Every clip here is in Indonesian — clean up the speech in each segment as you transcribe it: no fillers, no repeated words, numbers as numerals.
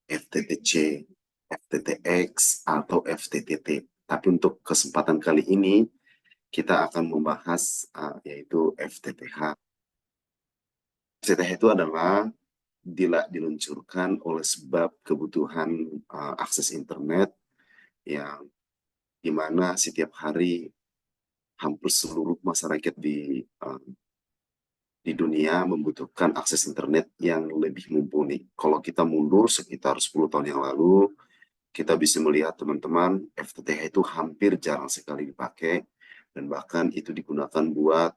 FTTC, FTTX, atau FTTT. Tapi untuk kesempatan kali ini, kita akan membahas yaitu FTTH. FTTH itu adalah diluncurkan oleh sebab kebutuhan akses internet yang dimana setiap hari hampir seluruh masyarakat di dunia membutuhkan akses internet yang lebih mumpuni. Kalau kita mundur sekitar 10 tahun yang lalu, kita bisa melihat teman-teman FTTH itu hampir jarang sekali dipakai dan bahkan itu digunakan buat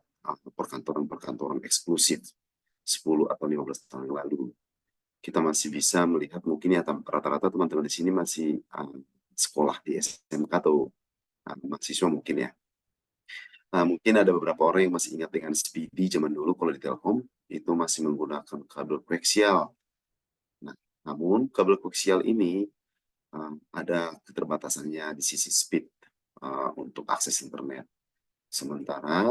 perkantoran-perkantoran eksklusif 10 atau 15 tahun yang lalu. Kita masih bisa melihat mungkin ya rata-rata teman-teman di sini masih sekolah di SMK atau mahasiswa mungkin ya. Mungkin ada beberapa orang yang masih ingat dengan Speedy zaman dulu kalau di Telkom itu masih menggunakan kabel koaksial. Nah, namun kabel koaksial ini ada keterbatasannya di sisi speed untuk akses internet. Sementara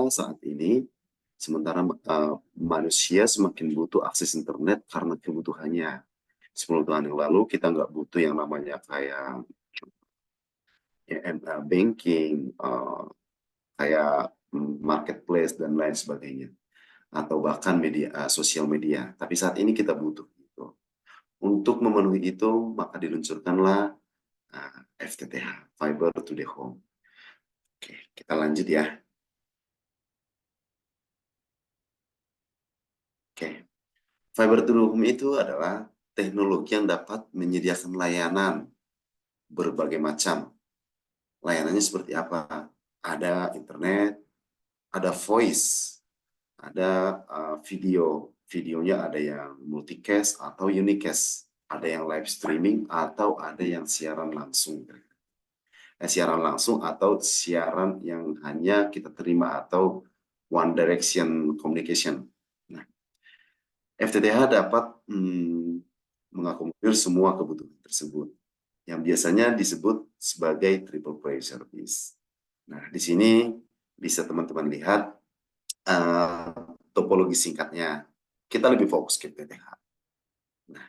manusia semakin butuh akses internet karena kebutuhannya. 10 tahun yang lalu kita nggak butuh yang namanya kayak banking, kayak marketplace dan lain sebagainya, atau bahkan media sosial media. Tapi saat ini kita butuh itu. Untuk memenuhi itu maka diluncurkanlah FTTH, Fiber to the Home. Oke, kita lanjut ya. Oke, Fiber to the Home itu adalah teknologi yang dapat menyediakan layanan berbagai macam. Layanannya seperti apa? Ada internet, ada voice, ada video. Videonya ada yang multicast atau unicast. Ada yang live streaming atau ada yang siaran langsung. Siaran langsung atau siaran yang hanya kita terima atau one direction communication. Nah, FTTH dapat mengakomodir semua kebutuhan tersebut yang biasanya disebut sebagai triple play service. Nah, di sini bisa teman-teman lihat topologi singkatnya. Kita lebih fokus ke FTTH. Nah,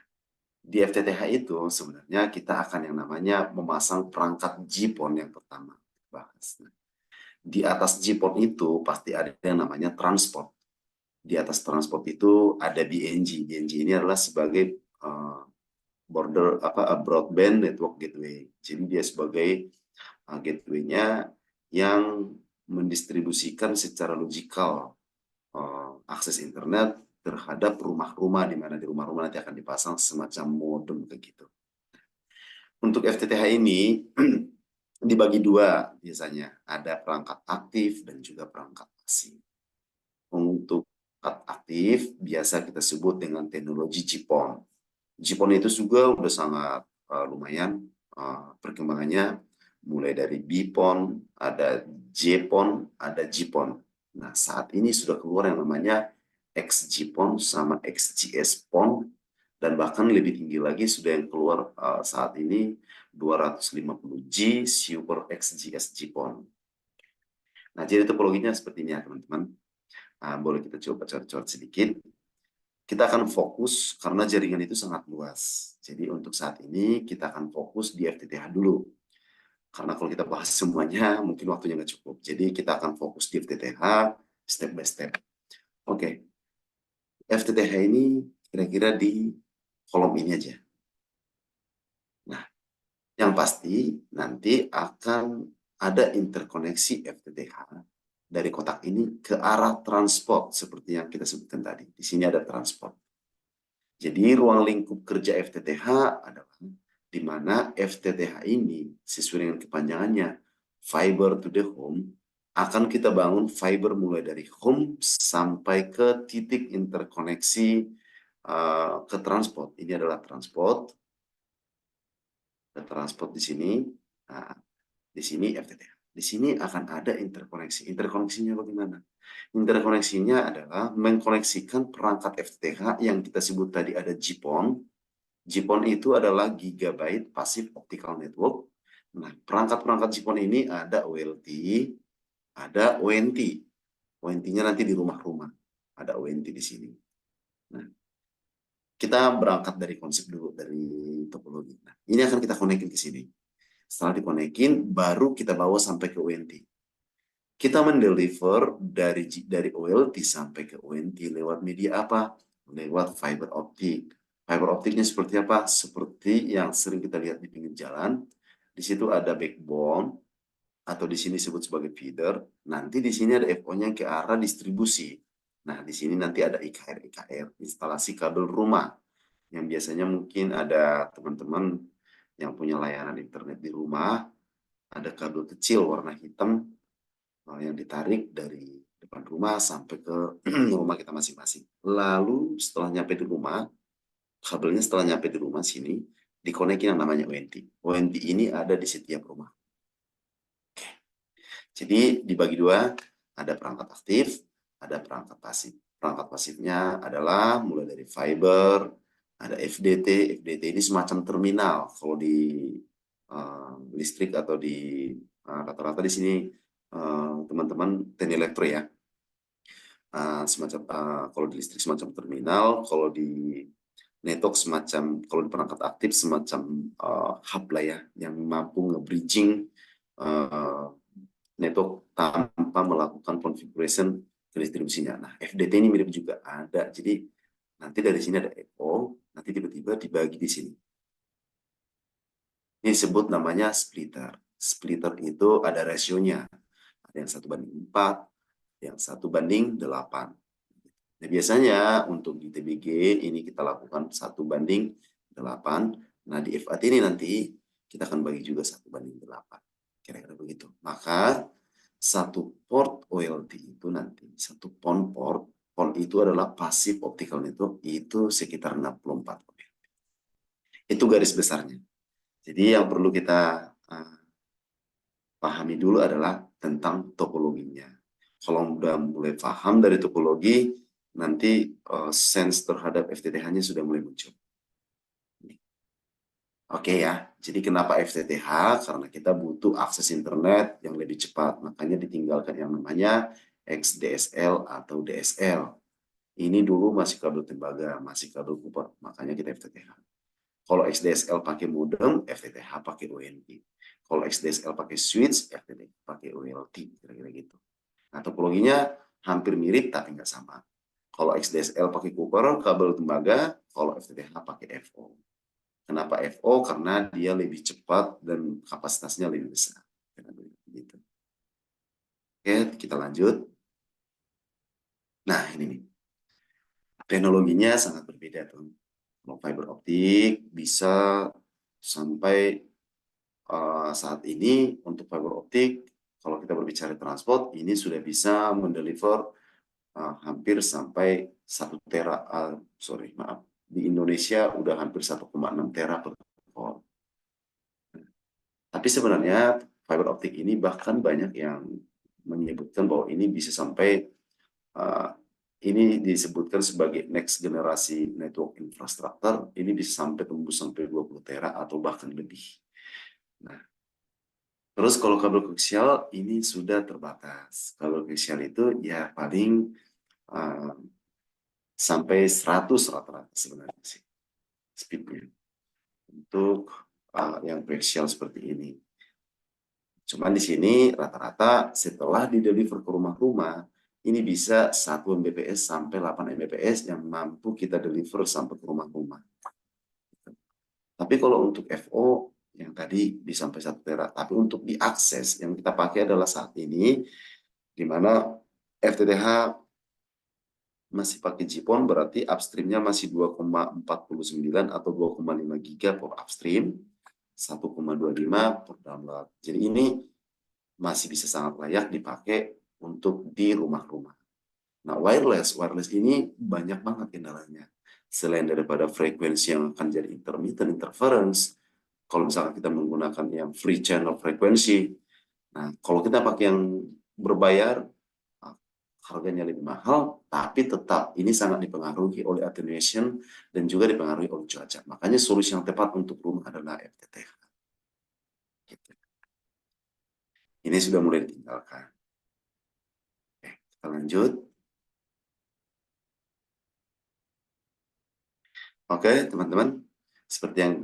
di FTTH itu sebenarnya kita akan yang namanya memasang perangkat GPON yang pertama bahas. Nah, di atas GPON itu pasti ada yang namanya transport. Di atas transport itu ada BNG. BNG ini adalah sebagai broadband network gateway. Jadi dia sebagai gateway-nya yang mendistribusikan secara logikal akses internet terhadap rumah-rumah, di mana di rumah-rumah nanti akan dipasang semacam modem begitu. Untuk FTTH ini dibagi dua biasanya, ada perangkat aktif dan juga perangkat pasif. Untuk perangkat aktif biasa kita sebut dengan teknologi GPON. GPON itu juga udah sangat lumayan perkembangannya, mulai dari BPON, ada JPON, ada GPON. Nah, saat ini sudah keluar yang namanya XGPON sama XGS-PON, dan bahkan lebih tinggi lagi sudah yang keluar saat ini 250G Super XGS GPON. Nah, jadi topologinya seperti ini ya teman-teman. Boleh kita coba cari sedikit. Kita akan fokus karena jaringan itu sangat luas. Jadi untuk saat ini kita akan fokus di FTTH dulu. Karena kalau kita bahas semuanya mungkin waktunya nggak cukup. Jadi kita akan fokus di FTTH step by step. Oke, FTTH ini kira-kira di kolom ini aja. Nah, yang pasti nanti akan ada interkoneksi FTTH dari kotak ini ke arah transport seperti yang kita sebutkan tadi. Di sini ada transport. Jadi ruang lingkup kerja FTTH adalah di mana FTTH ini sesuai dengan kepanjangannya fiber to the home, akan kita bangun fiber mulai dari home sampai ke titik interkoneksi ke transport. Ini adalah transport. Ke transport di sini. Nah, di sini FTTH. Di sini akan ada interkoneksi. Interkoneksinya bagaimana? Interkoneksinya adalah mengkoneksikan perangkat FTTH yang kita sebut tadi ada GPON. GPON itu adalah Gigabyte Passive Optical Network. Nah, perangkat-perangkat GPON ini ada OLT, ada ONT. ONT-nya nanti di rumah-rumah. Ada ONT di sini. Nah, kita berangkat dari konsep dulu, dari topologi. Ini akan kita konekin ke sini. Setelah dikonekin, baru kita bawa sampai ke ONT. Kita mendeliver dari OLT sampai ke ONT lewat media apa? Lewat fiber optik. Fiber optiknya seperti apa? Seperti yang sering kita lihat di pinggir jalan. Di situ ada backbone, atau di sini disebut sebagai feeder. Nanti di sini ada FO-nya ke arah distribusi. Nah, di sini nanti ada IKR, instalasi kabel rumah. Yang biasanya mungkin ada teman-teman yang punya layanan internet di rumah, ada kabel kecil warna hitam yang ditarik dari depan rumah sampai ke rumah kita masing-masing. Lalu setelah nyampe di rumah, kabelnya setelah nyampe di rumah sini, dikonekin yang namanya ONT. ONT ini ada di setiap rumah. Jadi dibagi dua, ada perangkat aktif, ada perangkat pasif. Perangkat pasifnya adalah mulai dari fiber, ada FDT. FDT ini semacam terminal. Kalau di listrik atau di rata-rata di sini teman-teman teknik elektro ya. Semacam kalau di listrik semacam terminal, kalau di network semacam, kalau di perangkat aktif semacam hub lah ya, yang mampu nge-bridging network tanpa melakukan configuration ke distribusinya. Nah, FDT ini mirip juga ada. Jadi nanti dari sini ada echo, nanti tiba-tiba dibagi di sini. Ini disebut namanya splitter. Splitter itu ada rasionya. Ada yang 1:4, yang 1:8. Nah, biasanya untuk di TBG ini kita lakukan 1:8. Nah, di FAT ini nanti kita akan bagi juga 1:8. Kira-kira begitu. Maka satu port OLT itu nanti, satu PON itu adalah passive optical network, itu sekitar 64. Itu garis besarnya. Jadi yang perlu kita pahami dulu adalah tentang topologinya. Kalau udah mulai paham dari topologi, nanti sense terhadap FTTH-nya sudah mulai muncul. Oke ya, jadi kenapa FTTH? Karena kita butuh akses internet yang lebih cepat, makanya ditinggalkan yang namanya XDSL atau DSL. Ini dulu masih kabel tembaga, masih kabel Cooper, makanya kita FTTH. Kalau XDSL pakai modem, FTTH pakai ONT. Kalau XDSL pakai switch, FTTH pakai OLT, kira-kira gitu. Nah, topologinya hampir mirip tapi nggak sama. Kalau XDSL pakai Cooper, kabel tembaga, kalau FTTH pakai FO. Kenapa FO? Karena dia lebih cepat dan kapasitasnya lebih besar. Gitu. Oke, kita lanjut. Nah, ini nih. Teknologinya sangat berbeda tuh. Kalau fiber optik bisa sampai saat ini untuk fiber optik, kalau kita berbicara transport, ini sudah bisa mendeliver hampir sampai 1 tera, maaf, di Indonesia udah hampir 1,6 tera per port. Tapi sebenarnya fiber optik ini bahkan banyak yang menyebutkan bahwa ini bisa sampai ini disebutkan sebagai next generasi network infrastructure, ini bisa sampai tembus sampai 20 tera atau bahkan lebih. Nah, terus kalau kabel koaksial ini sudah terbatas. Kabel koaksial itu ya paling sampai 100 rata-rata sebenarnya sih speednya untuk yang koaksial seperti ini. Cuman di sini rata-rata setelah di-deliver ke rumah-rumah, ini bisa 1 Mbps sampai 8 Mbps yang mampu kita deliver sampai ke rumah-rumah. Tapi kalau untuk FO, yang tadi bisa sampai 1 tera. Tapi untuk diakses, yang kita pakai adalah saat ini, di mana FTTH masih pakai GPON, berarti upstreamnya masih 2,49 atau 2,5 giga per upstream, 1,25 per download. Jadi ini masih bisa sangat layak dipakai untuk di rumah-rumah. Nah, wireless ini banyak banget kendalanya. Selain daripada frekuensi yang akan jadi intermittent interference, kalau misalkan kita menggunakan yang free channel frekuensi, nah kalau kita pakai yang berbayar, harganya lebih mahal, tapi tetap ini sangat dipengaruhi oleh attenuation dan juga dipengaruhi oleh cuaca. Makanya solusi yang tepat untuk rumah adalah FTTH. Gitu. Ini sudah mulai ditinggalkan. Oke, kita lanjut. Oke, teman-teman, seperti yang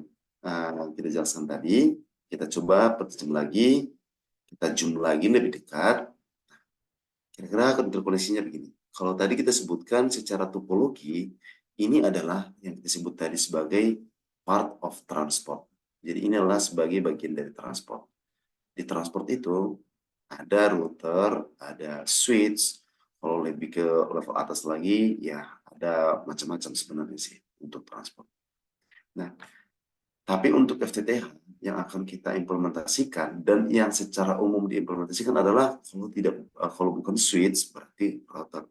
kita jelaskan tadi, kita coba pertajam lagi, kita zoom lagi lebih dekat. Kira-kira interkoneksinya begini. Kalau tadi kita sebutkan secara topologi, ini adalah yang kita sebut tadi sebagai part of transport. Jadi ini adalah sebagai bagian dari transport. Di transport itu ada router, ada switch. Kalau lebih ke level atas lagi, ya ada macam-macam sebenarnya sih untuk transport. Nah, tapi untuk FTTH yang akan kita implementasikan dan yang secara umum diimplementasikan adalah kalau bukan switch berarti router.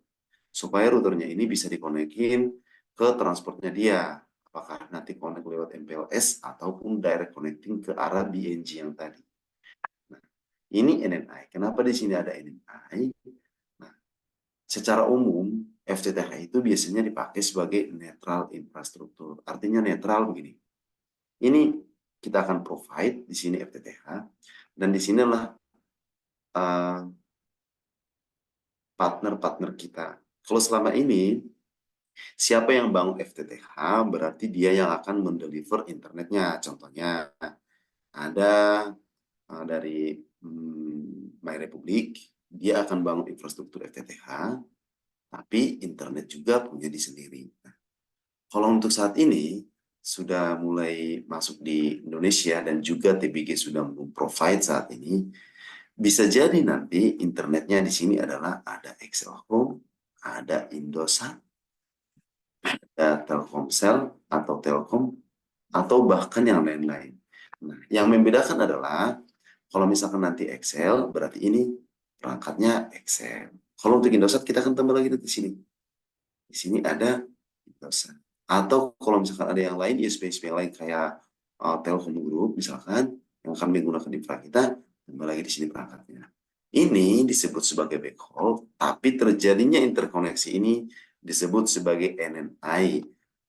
Supaya routernya ini bisa dikonekin ke transportnya dia. Apakah nanti connect lewat MPLS ataupun direct connecting ke arah BNG yang tadi. Nah, ini NNI. Kenapa di sini ada NNI? Nah, secara umum FTTH itu biasanya dipakai sebagai netral infrastruktur. Artinya netral begini. Ini kita akan provide di sini FTTH dan di sinilah partner-partner kita. Kalau selama ini siapa yang bangun FTTH berarti dia yang akan mendeliver internetnya. Contohnya ada dari My Republic, dia akan bangun infrastruktur FTTH, tapi internet juga punya di sendiri. Nah, kalau untuk saat ini sudah mulai masuk di Indonesia dan juga TBG sudah provide saat ini, bisa jadi nanti internetnya di sini adalah ada Excelcom, ada Indosat, ada Telkomsel atau Telkom, atau bahkan yang lain-lain. Nah, yang membedakan adalah kalau misalkan nanti Excel, berarti ini perangkatnya Excel. Kalau untuk Indosat kita akan tambah lagi di sini. Di sini ada Indosat. Atau kalau misalkan ada yang lain, ISP-ISP yang lain kayak Telkom Group misalkan, yang akan menggunakan infra kita, tambah lagi di sini perangkatnya. Ini disebut sebagai backhaul, tapi terjadinya interkoneksi ini disebut sebagai NNI,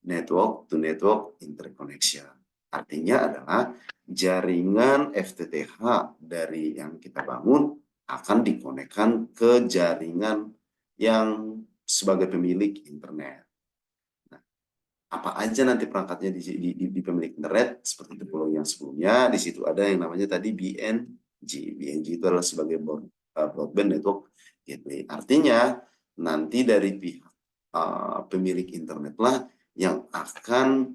Network to Network Interconnection. Artinya adalah jaringan FTTH dari yang kita bangun akan dikonekkan ke jaringan yang sebagai pemilik internet. Nah, apa aja nanti perangkatnya di pemilik internet, seperti topologi yang sebelumnya, di situ ada yang namanya tadi BNG. BNG itu adalah sebagai broadband network gateway. Artinya, nanti dari pihak pemilik internet lah yang akan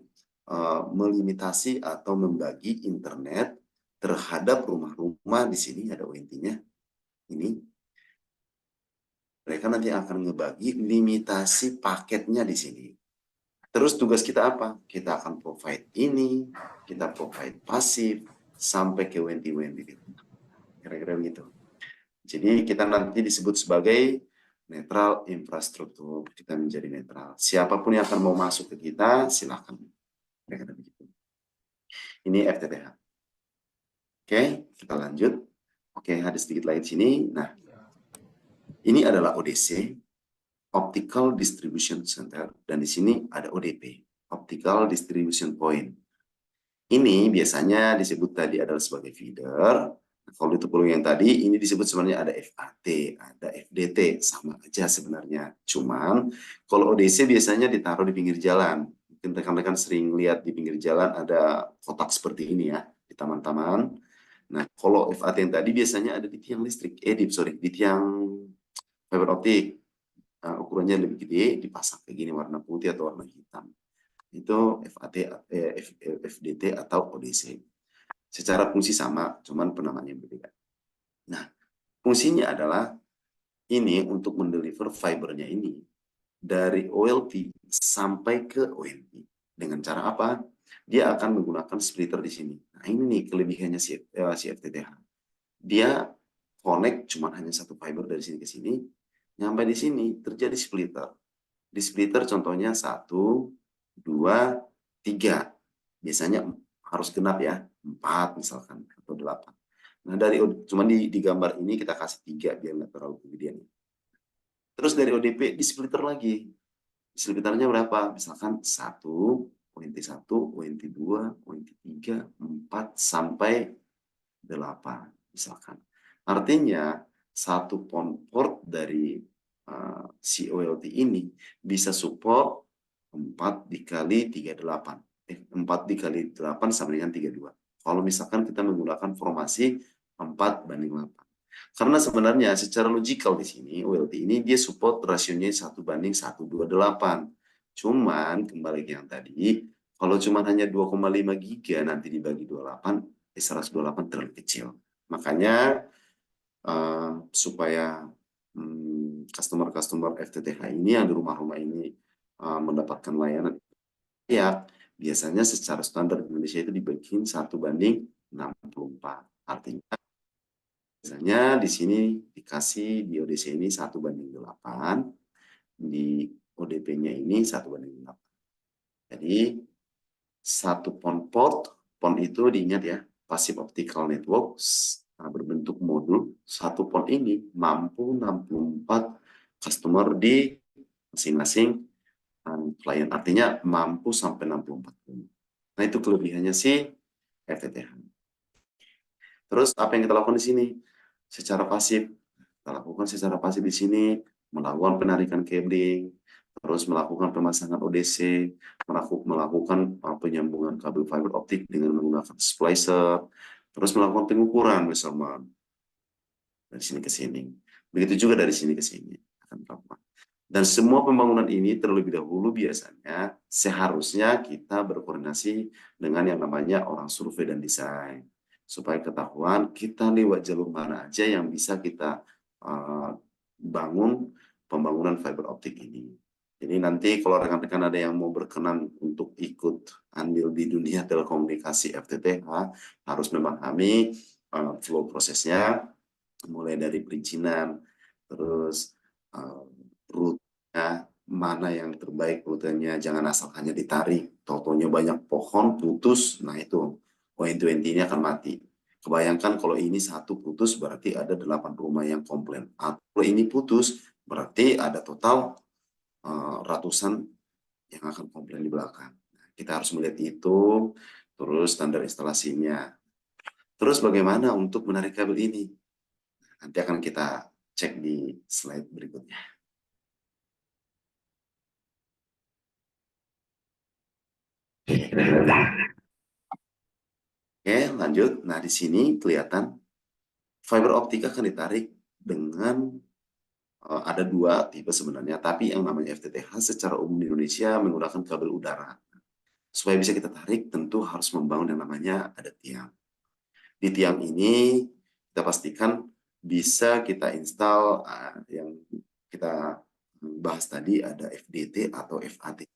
melimitasi atau membagi internet terhadap rumah-rumah. Di sini ada ONT-nya. Ini mereka nanti akan ngebagi limitasi paketnya di sini. Terus tugas kita apa? Kita akan provide ini, kita provide pasif, sampai ke WNT-WNT. Kira-kira begitu. Jadi kita nanti disebut sebagai netral infrastruktur. Kita menjadi netral. Siapapun yang akan mau masuk ke kita, silakan. Kira-kira begitu. Ini FTTH. Oke, kita lanjut. Oke, ada sedikit lagi di sini. Nah, ini adalah ODC, Optical Distribution Center, dan di sini ada ODP, Optical Distribution Point. Ini biasanya disebut tadi adalah sebagai feeder. Kalau itu topologi yang tadi, ini disebut sebenarnya ada FAT, ada FDT, sama aja sebenarnya. Cuman kalau ODC biasanya ditaruh di pinggir jalan. Mungkin rekan-rekan sering lihat di pinggir jalan ada kotak seperti ini ya, di taman-taman. Nah, kalau FAT yang tadi biasanya ada di tiang listrik, di tiang fiber optik. Ukurannya lebih gede, dipasang kayak gini warna putih atau warna hitam. Itu FDT atau ODC. Secara fungsi sama, cuman penamaannya berbeda. Nah, fungsinya adalah ini untuk mendeliver fibernya ini dari OLT sampai ke ONT. Dengan cara apa? Dia akan menggunakan splitter di sini. Nah, ini nih kelebihannya si FTTH. Dia connect cuma hanya satu fiber dari sini ke sini. Nyampe di sini terjadi splitter. Di splitter contohnya 1, 2, 3. Biasanya harus genap ya, 4 misalkan, atau 8. Nah, cuma di gambar ini kita kasih 3 biar nggak terlalu kegedean. Terus dari ODP di splitter lagi. Splitternya berapa? Misalkan 1, ONT1, ONT2, ONT3, 4, sampai 8. Misalkan. Artinya, satu port dari COLT ini bisa support 4 dikali 38. 4 dikali 8 sama dengan 32. Kalau misalkan kita menggunakan formasi 4:8. Karena sebenarnya secara logikal di sini OLT ini dia support rasionya 1:128. Cuman kembali ke yang tadi, kalau cuma hanya 2,5 giga nanti dibagi 28, 128 terlalu kecil. Makanya supaya customer-customer FTTH ini yang di rumah-rumah ini mendapatkan layanan ya biasanya secara standar di Indonesia itu dibagiin 1:64. Artinya biasanya di sini dikasih di ODC ini 1:8, di ODP-nya ini 1:8. Jadi satu pon itu diingat ya, passive optical network berbentuk modul. Satu pon ini mampu 64 customer di masing-masing klien. Artinya mampu sampai 64 pon. Nah itu kelebihannya si FTTH. Terus apa yang kita lakukan di sini? Secara pasif, kita lakukan secara pasif di sini, melakukan penarikan cabling, terus melakukan pemasangan ODC, melakukan penyambungan kabel fiber optik dengan menggunakan splicer, terus melakukan pengukuran measurement dari sini ke sini. Begitu juga dari sini ke sini akan dilakukan. Dan semua pembangunan ini terlebih dahulu biasanya seharusnya kita berkoordinasi dengan yang namanya orang survei dan desain. Supaya ketahuan kita lewat jalur mana aja yang bisa kita bangun pembangunan fiber optik ini. Jadi nanti kalau rekan-rekan ada yang mau berkenan untuk ikut andil di dunia telekomunikasi FTTH, harus memahami flow prosesnya, mulai dari perizinan, terus rutenya, mana yang terbaik rutenya, jangan asal hanya ditarik, totonya banyak pohon, putus, nah itu ONT-ONT ini akan mati. Kebayangkan kalau ini satu putus, berarti ada 8 rumah yang komplain. Atau kalau ini putus, berarti ada total ratusan yang akan komplain di belakang. Nah, kita harus melihat itu, terus standar instalasinya. Terus bagaimana untuk menarik kabel ini? Nanti akan kita cek di slide berikutnya. Oke, lanjut. Nah, di sini kelihatan fiber optik akan ditarik dengan ada 2 tipe sebenarnya, tapi yang namanya FTTH secara umum di Indonesia menggunakan kabel udara. Supaya bisa kita tarik, tentu harus membangun yang namanya ada tiang. Di tiang ini kita pastikan bisa kita install yang kita bahas tadi ada FDT atau FAT.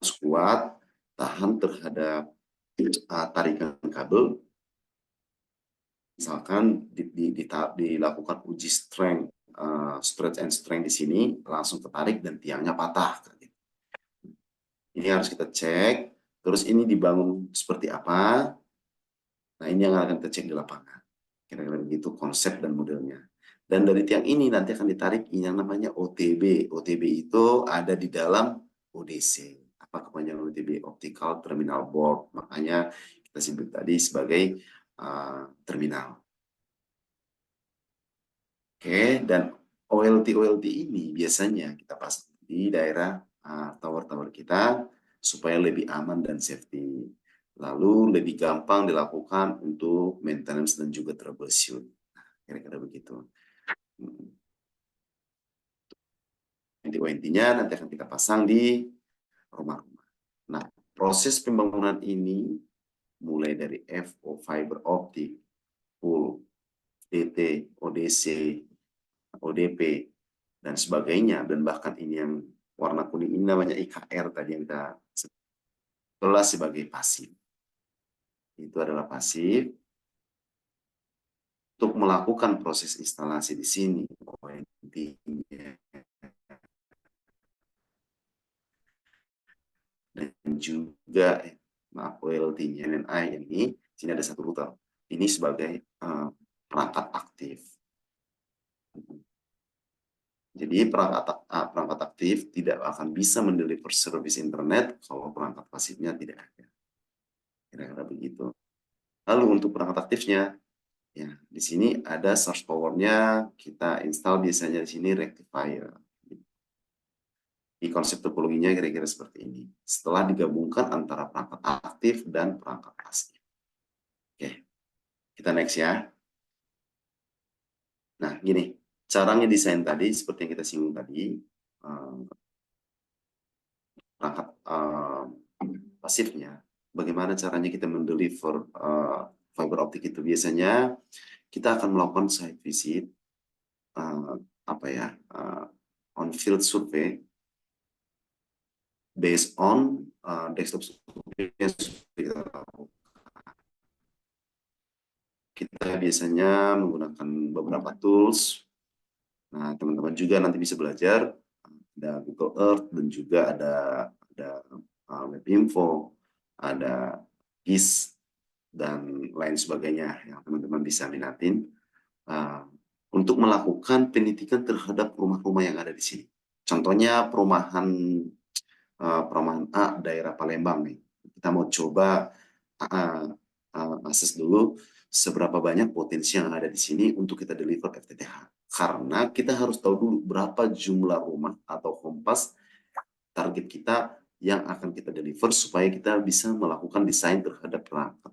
Harus kuat, tahan terhadap tarikan kabel. Misalkan dilakukan uji strength, stretch and strength di sini, langsung tertarik dan tiangnya patah. Ini harus kita cek. Terus ini dibangun seperti apa? Nah, ini yang akan kita cek di lapangan. Kira-kira begitu konsep dan modelnya. Dan dari tiang ini nanti akan ditarik yang namanya OTB. OTB itu ada di dalam ODC. Apa kepanjangan OTB? Optical Terminal Board. Makanya kita sebut tadi sebagai terminal. Oke, dan OLT ini biasanya kita pasang di daerah tower-tower kita supaya lebih aman dan safety. Lalu lebih gampang dilakukan untuk maintenance dan juga troubleshoot. Kira-kira begitu. ONT-nya nanti akan kita pasang di rumah-rumah. Nah, proses pembangunan ini mulai dari FO fiber optik, full, DT, ODC, ODP, dan sebagainya, dan bahkan ini yang warna kuning ini namanya IKR tadi yang kita kelas sebagai pasif. Itu adalah pasif. Untuk melakukan proses instalasi di sini, dan juga maaf OLT-nya NNI ini, sini ada satu router. Ini sebagai perangkat aktif. Jadi perangkat aktif tidak akan bisa mendeliver service internet kalau perangkat pasifnya tidak ada. Kira-kira begitu. Lalu untuk perangkat aktifnya, ya di sini ada source power-nya, kita install biasanya di sini rectifier. Di konsep topologinya kira-kira seperti ini. Setelah digabungkan antara perangkat aktif dan perangkat pasif. Oke, kita next ya. Nah, gini, cara ngedesain tadi seperti yang kita singgung tadi, perangkat pasifnya, bagaimana caranya kita mendeliver fiber optik itu? Biasanya kita akan melakukan site visit, on field survey based on desktop survey. Kita biasanya menggunakan beberapa tools. Nah, teman-teman juga nanti bisa belajar. Ada Google Earth dan juga ada Webinfo, ada GIS, dan lain sebagainya yang teman-teman bisa minatin untuk melakukan penelitian terhadap rumah-rumah yang ada di sini. Contohnya perumahan A daerah Palembang nih. Kita mau coba akses dulu seberapa banyak potensi yang ada di sini untuk kita deliver FTTH. Karena kita harus tahu dulu berapa jumlah rumah atau home pass target kita yang akan kita deliver supaya kita bisa melakukan desain terhadap perangkat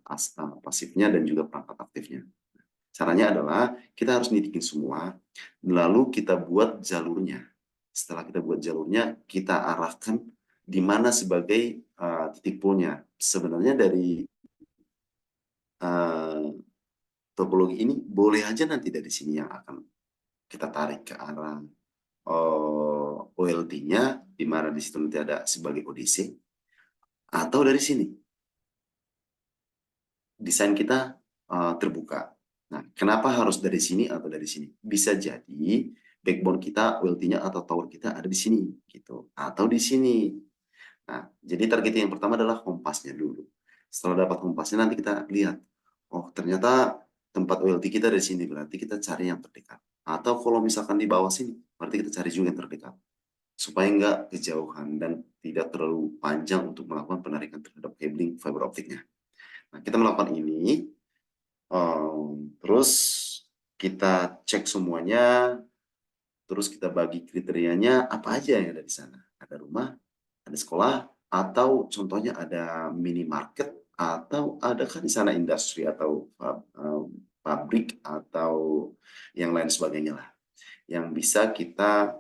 pasifnya dan juga perangkat aktifnya. Caranya adalah kita harus nitikin semua, lalu kita buat jalurnya. Setelah kita buat jalurnya, kita arahkan di mana sebagai titik poolnya. Sebenarnya dari topologi ini boleh aja nanti dari sini yang akan kita tarik ke arah OLT-nya, di mana di situ nanti ada sebagai ODC, atau dari sini. Desain kita terbuka. Nah, kenapa harus dari sini atau dari sini? Bisa jadi backbone kita, OLT-nya atau tower kita ada di sini, gitu, atau di sini. Nah, jadi target yang pertama adalah home pass-nya dulu. Setelah dapat home pass-nya, nanti kita lihat, oh ternyata tempat OLT kita dari sini, berarti kita cari yang terdekat. Atau kalau misalkan di bawah sini, berarti kita cari juga yang terdekat. Supaya nggak kejauhan dan tidak terlalu panjang untuk melakukan penarikan terhadap cabling fiber optiknya. Nah, kita melakukan ini, terus kita cek semuanya, terus kita bagi kriterianya apa aja yang ada di sana. Ada rumah, ada sekolah, atau contohnya ada minimarket, atau adakah di sana industri atau pabrik atau yang lain sebagainya lah, yang bisa kita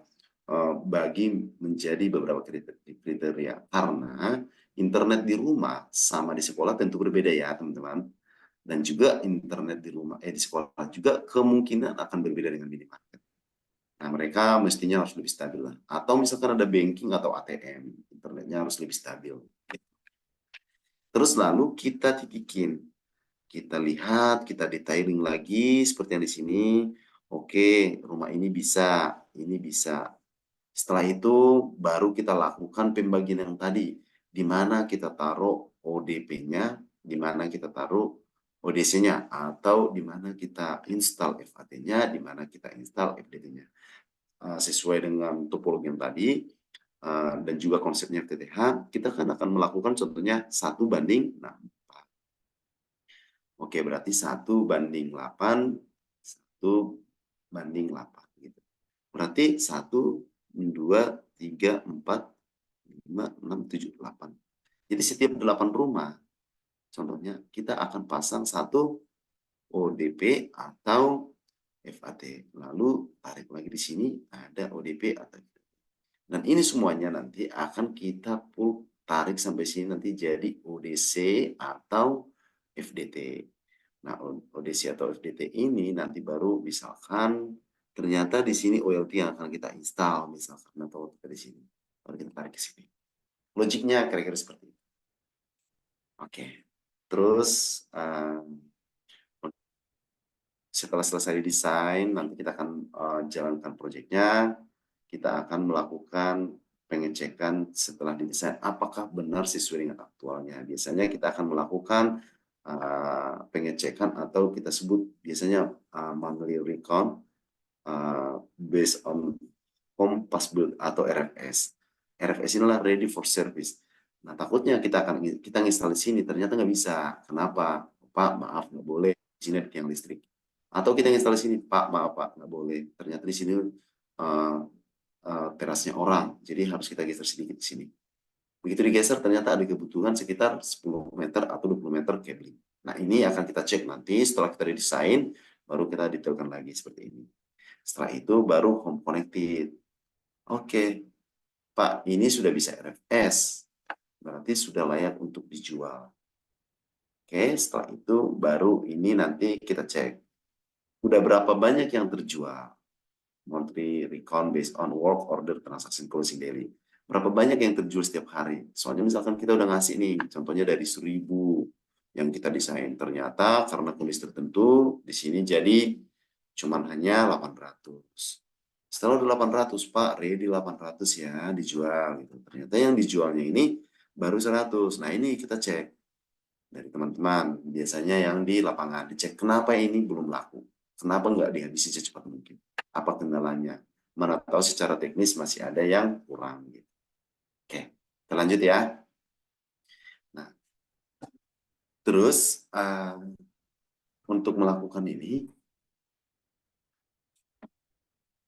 bagi menjadi beberapa kriteria. Karena internet di rumah sama di sekolah tentu berbeda ya teman-teman. Dan juga internet di rumah di sekolah juga kemungkinan akan berbeda dengan minimarket. Nah, mereka mestinya harus lebih stabil lah. Atau misalkan ada banking atau ATM, internetnya harus lebih stabil. Terus lalu kita titikin. Kita lihat, kita detailing lagi seperti yang di sini. Oke, rumah ini bisa, ini bisa. Setelah itu baru kita lakukan pembagian yang tadi. Di mana kita taruh ODP-nya, di mana kita taruh ODC-nya, atau di mana kita install FAT-nya, di mana kita install FDT-nya. Sesuai dengan topologi yang tadi, dan juga konsepnya FTTH, kita kan akan melakukan contohnya 1:4. Oke, berarti 1:8, 1:8 gitu. Berarti 1, 2, 3, 4, 5, 6, 7, 8. Jadi setiap 8 rumah, contohnya kita akan pasang satu ODP atau FAT. Lalu tarik lagi di sini ada ODP atau FAT. Dan ini semuanya nanti akan kita tarik sampai sini nanti jadi ODC atau FDT. Nah, ODC atau FDT ini nanti baru misalkan ternyata di sini OLT yang akan kita install misalkan atau di sini. Baru kita tarik ke sini. Logiknya kira-kira seperti itu. Oke. Terus setelah selesai desain, nanti kita akan jalankan proyeknya. Kita akan melakukan pengecekan setelah didesain apakah benar sesuai dengan aktualnya. Biasanya kita akan melakukan pengecekan atau kita sebut biasanya manual recon based on home pass build atau RFS. RFS inilah ready for service. Nah, takutnya kita nginstal di sini ternyata nggak bisa. Kenapa? Pak, maaf nggak boleh. Di sini ada tiang listrik. Atau kita nginstal di sini, Pak, maaf Pak, nggak boleh. Ternyata di sini terasnya orang. Jadi harus kita geser sedikit di sini. Begitu digeser ternyata ada kebutuhan sekitar 10 meter atau 20 meter cabling. Nah ini akan kita cek nanti setelah kita redesign, baru kita detailkan lagi seperti ini. Setelah itu baru home connected. Oke, Pak, ini sudah bisa RFS. Berarti sudah layak untuk dijual. Oke, setelah itu baru ini nanti kita cek. Udah berapa banyak yang terjual? Monthly recount based on work order transaction closing daily. Berapa banyak yang terjual setiap hari? Soalnya misalkan kita udah ngasih nih, contohnya dari 1.000 yang kita desain. Ternyata karena kondisi tertentu, di sini jadi cuman hanya 800. Setelah udah 800, Pak, ready 800 ya, dijual. Gitu. Ternyata yang dijualnya ini baru 100. Nah ini kita cek dari teman-teman. Biasanya yang di lapangan, dicek kenapa ini belum laku. Kenapa nggak dihabisi secepat mungkin. Apa kendalanya? Mana tahu secara teknis masih ada yang kurang. Gitu. Oke, kita lanjut ya. Nah, terus untuk melakukan ini,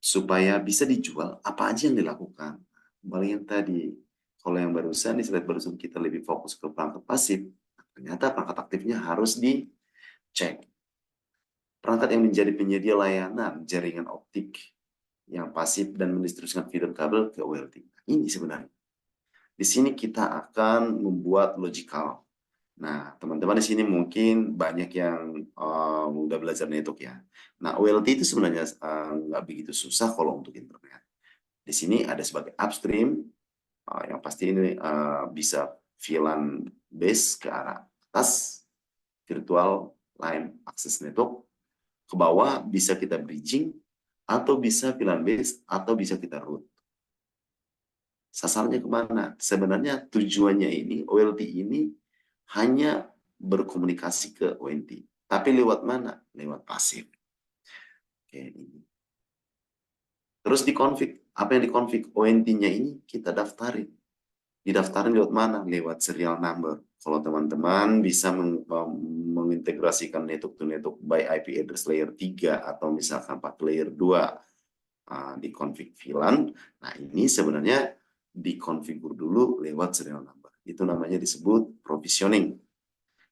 supaya bisa dijual, apa aja yang dilakukan? Kembali yang tadi, kalau yang barusan, di slide barusan kita lebih fokus ke perangkat pasif, ternyata perangkat aktifnya harus dicek. Perangkat yang menjadi penyedia layanan jaringan optik yang pasif dan mendistribusikan feeder kabel ke OLT. Ini sebenarnya. Di sini kita akan membuat logical. Nah, teman-teman di sini mungkin banyak yang udah belajar network ya. Nah, OLT itu sebenarnya nggak begitu susah kalau untuk internet. Di sini ada sebagai upstream, yang pasti ini bisa VLAN base ke arah atas, virtual line access network, ke bawah bisa kita bridging, atau bisa VLAN base, atau bisa kita route. Sasarannya kemana? Sebenarnya tujuannya ini, OLT ini hanya berkomunikasi ke ONT. Tapi lewat mana? Lewat pasif. Oke, ini. Terus dikonfig. Apa yang dikonfig? ONT-nya ini kita daftarin. Didaftarin lewat mana? Lewat serial number. Kalau teman-teman bisa mengintegrasikan network to network by IP address layer 3 atau misalkan 4 layer 2 di config VLAN, nah ini sebenarnya dikonfigur dulu lewat serial number. Itu namanya disebut provisioning.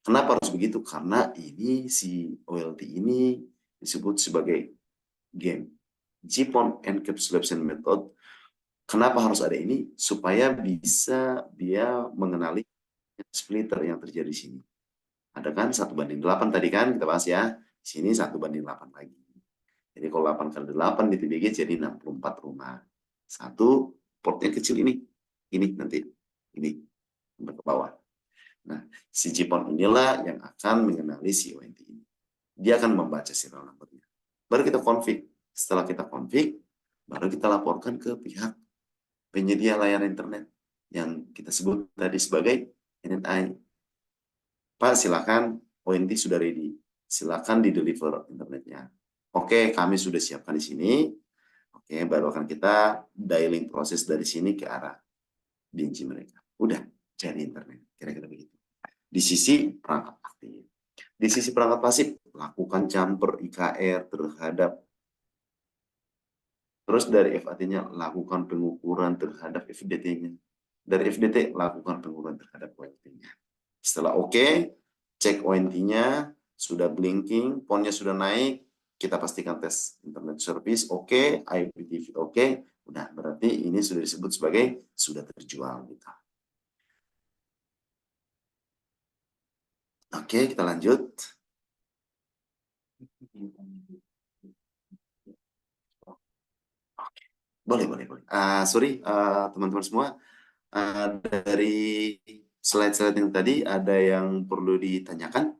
Kenapa harus begitu? Karena ini si OLT ini disebut sebagai game. GPON encapsulation method. Kenapa harus ada ini? Supaya bisa dia mengenali splitter yang terjadi di sini. Ada kan 1:8 tadi kan kita bahas ya. Di sini 1:8 lagi. Jadi kalau 8 kali 8 di TBG jadi 64 rumah. Satu, portnya kecil ini. Ini nanti. Ini. Ke bawah. Nah, si GPON inilah yang akan mengenali si ONT ini. Dia akan membaca serial number-nya. Baru kita config. Setelah kita config, baru kita laporkan ke pihak penyedia layanan internet yang kita sebut tadi sebagai NNI. Pak, silakan ONT sudah ready. Silakan di-deliver internetnya. Oke, kami sudah siapkan di sini. Oke, baru akan kita dialing proses dari sini ke arah BNC mereka. Udah, jadi internet. Kira-kira begitu. Di sisi perangkat aktif. Di sisi perangkat pasif, lakukan jumper IKR terhadap, terus dari FAT-nya lakukan pengukuran terhadap FDT-nya. Dari FDT, lakukan pengukuran terhadap ONT-nya. Setelah oke, cek ONT-nya, sudah blinking, ponnya sudah naik, kita pastikan tes internet service oke, IPTV oke, udah berarti ini sudah disebut sebagai sudah terjual gitu. Oke, kita lanjut. Oke, boleh, boleh, boleh. Sorry, teman-teman semua, dari slide-slide yang tadi ada yang perlu ditanyakan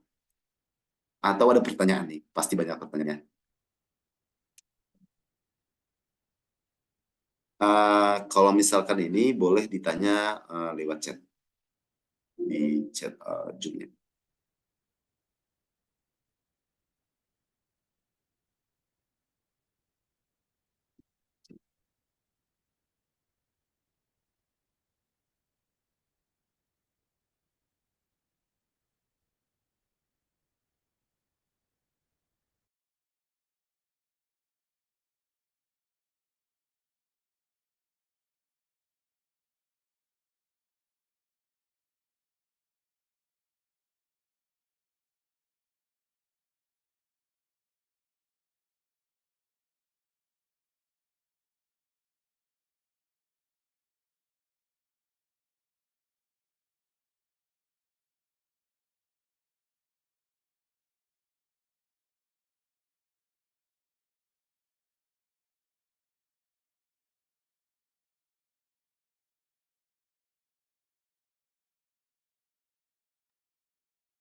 atau ada pertanyaan nih? Pasti banyak pertanyaannya. Kalau misalkan ini boleh ditanya lewat chat di chat Zoom-nya.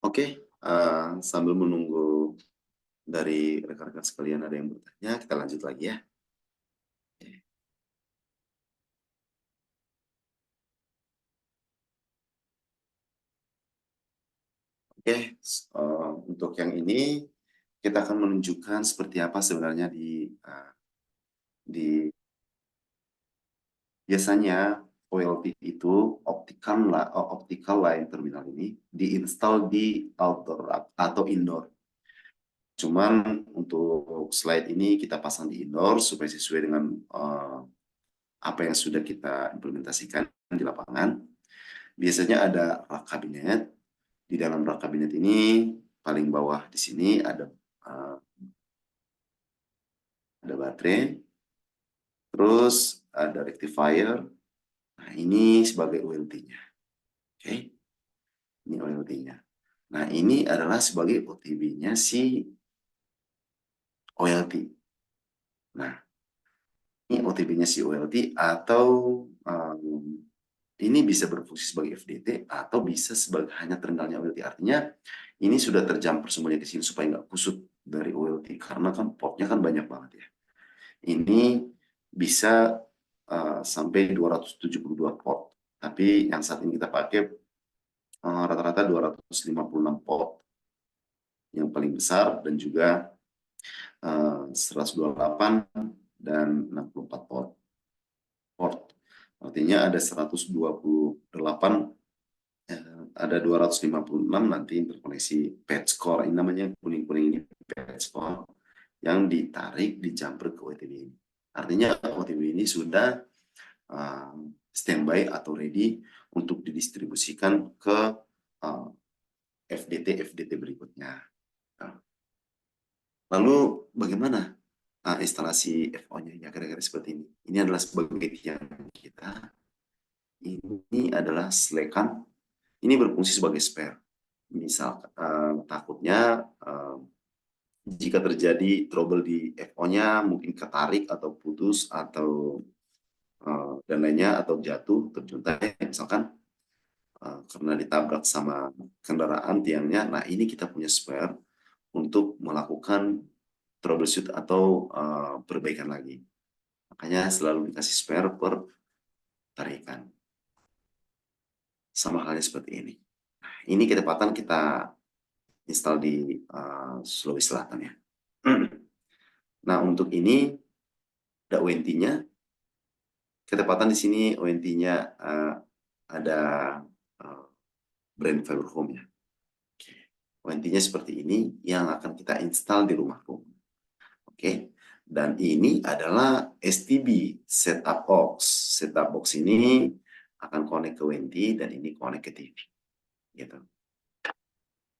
Oke, sambil menunggu dari rekan-rekan sekalian ada yang bertanya, kita lanjut lagi ya. Oke, untuk yang ini kita akan menunjukkan seperti apa sebenarnya di biasanya OLT itu optical line terminal ini diinstal di outdoor atau indoor. Cuman untuk slide ini kita pasang di indoor supaya sesuai dengan apa yang sudah kita implementasikan di lapangan. Biasanya ada rak kabinet. Di dalam rak kabinet ini paling bawah di sini ada baterai, terus ada rectifier. Nah, ini sebagai OLT-nya. Oke, ini OLT-nya. Nah, ini adalah sebagai OTB-nya si OLT. Nah, ini OTB-nya si OLT atau ini bisa berfungsi sebagai FDT atau bisa sebagai hanya terminalnya OLT. Artinya ini sudah terjamper semuanya ke sini supaya nggak kusut dari OLT karena kan portnya kan banyak banget ya. Ini bisa sampai 272 port. Tapi yang saat ini kita pakai rata-rata 256 port yang paling besar dan juga 128 dan 64 port. Artinya ada 128, ada 256 nanti interkoneksi patch core. Ini namanya kuning-kuning ini patch core yang ditarik di jumper ke OTB ini. Artinya OTB ini sudah standby atau ready untuk didistribusikan ke FDT berikutnya. Lalu bagaimana instalasi FO-nya? Ya kira-kira seperti ini. Ini adalah sebagai tiang kita. Ini adalah selekan. Ini berfungsi sebagai spare. Misal takutnya jika terjadi trouble di FO-nya, mungkin ketarik atau putus atau dan lainnya atau jatuh terjuntai misalkan karena ditabrak sama kendaraan tiangnya. Nah, ini kita punya spare untuk melakukan troubleshoot atau perbaikan lagi. Makanya selalu dikasih spare per tarikan. Sama halnya seperti ini. Nah, ini ketepatan kita install di Sulawesi Selatan ya. Nah, untuk ini ada ONT-nya. Ketepatan di sini ONT-nya ada brand Fiber Home ya. ONT-nya seperti ini yang akan kita install di rumahku. Oke. Dan ini adalah STB, setup box. Setup box ini akan connect ke ONT dan ini connect ke TV. Gitu.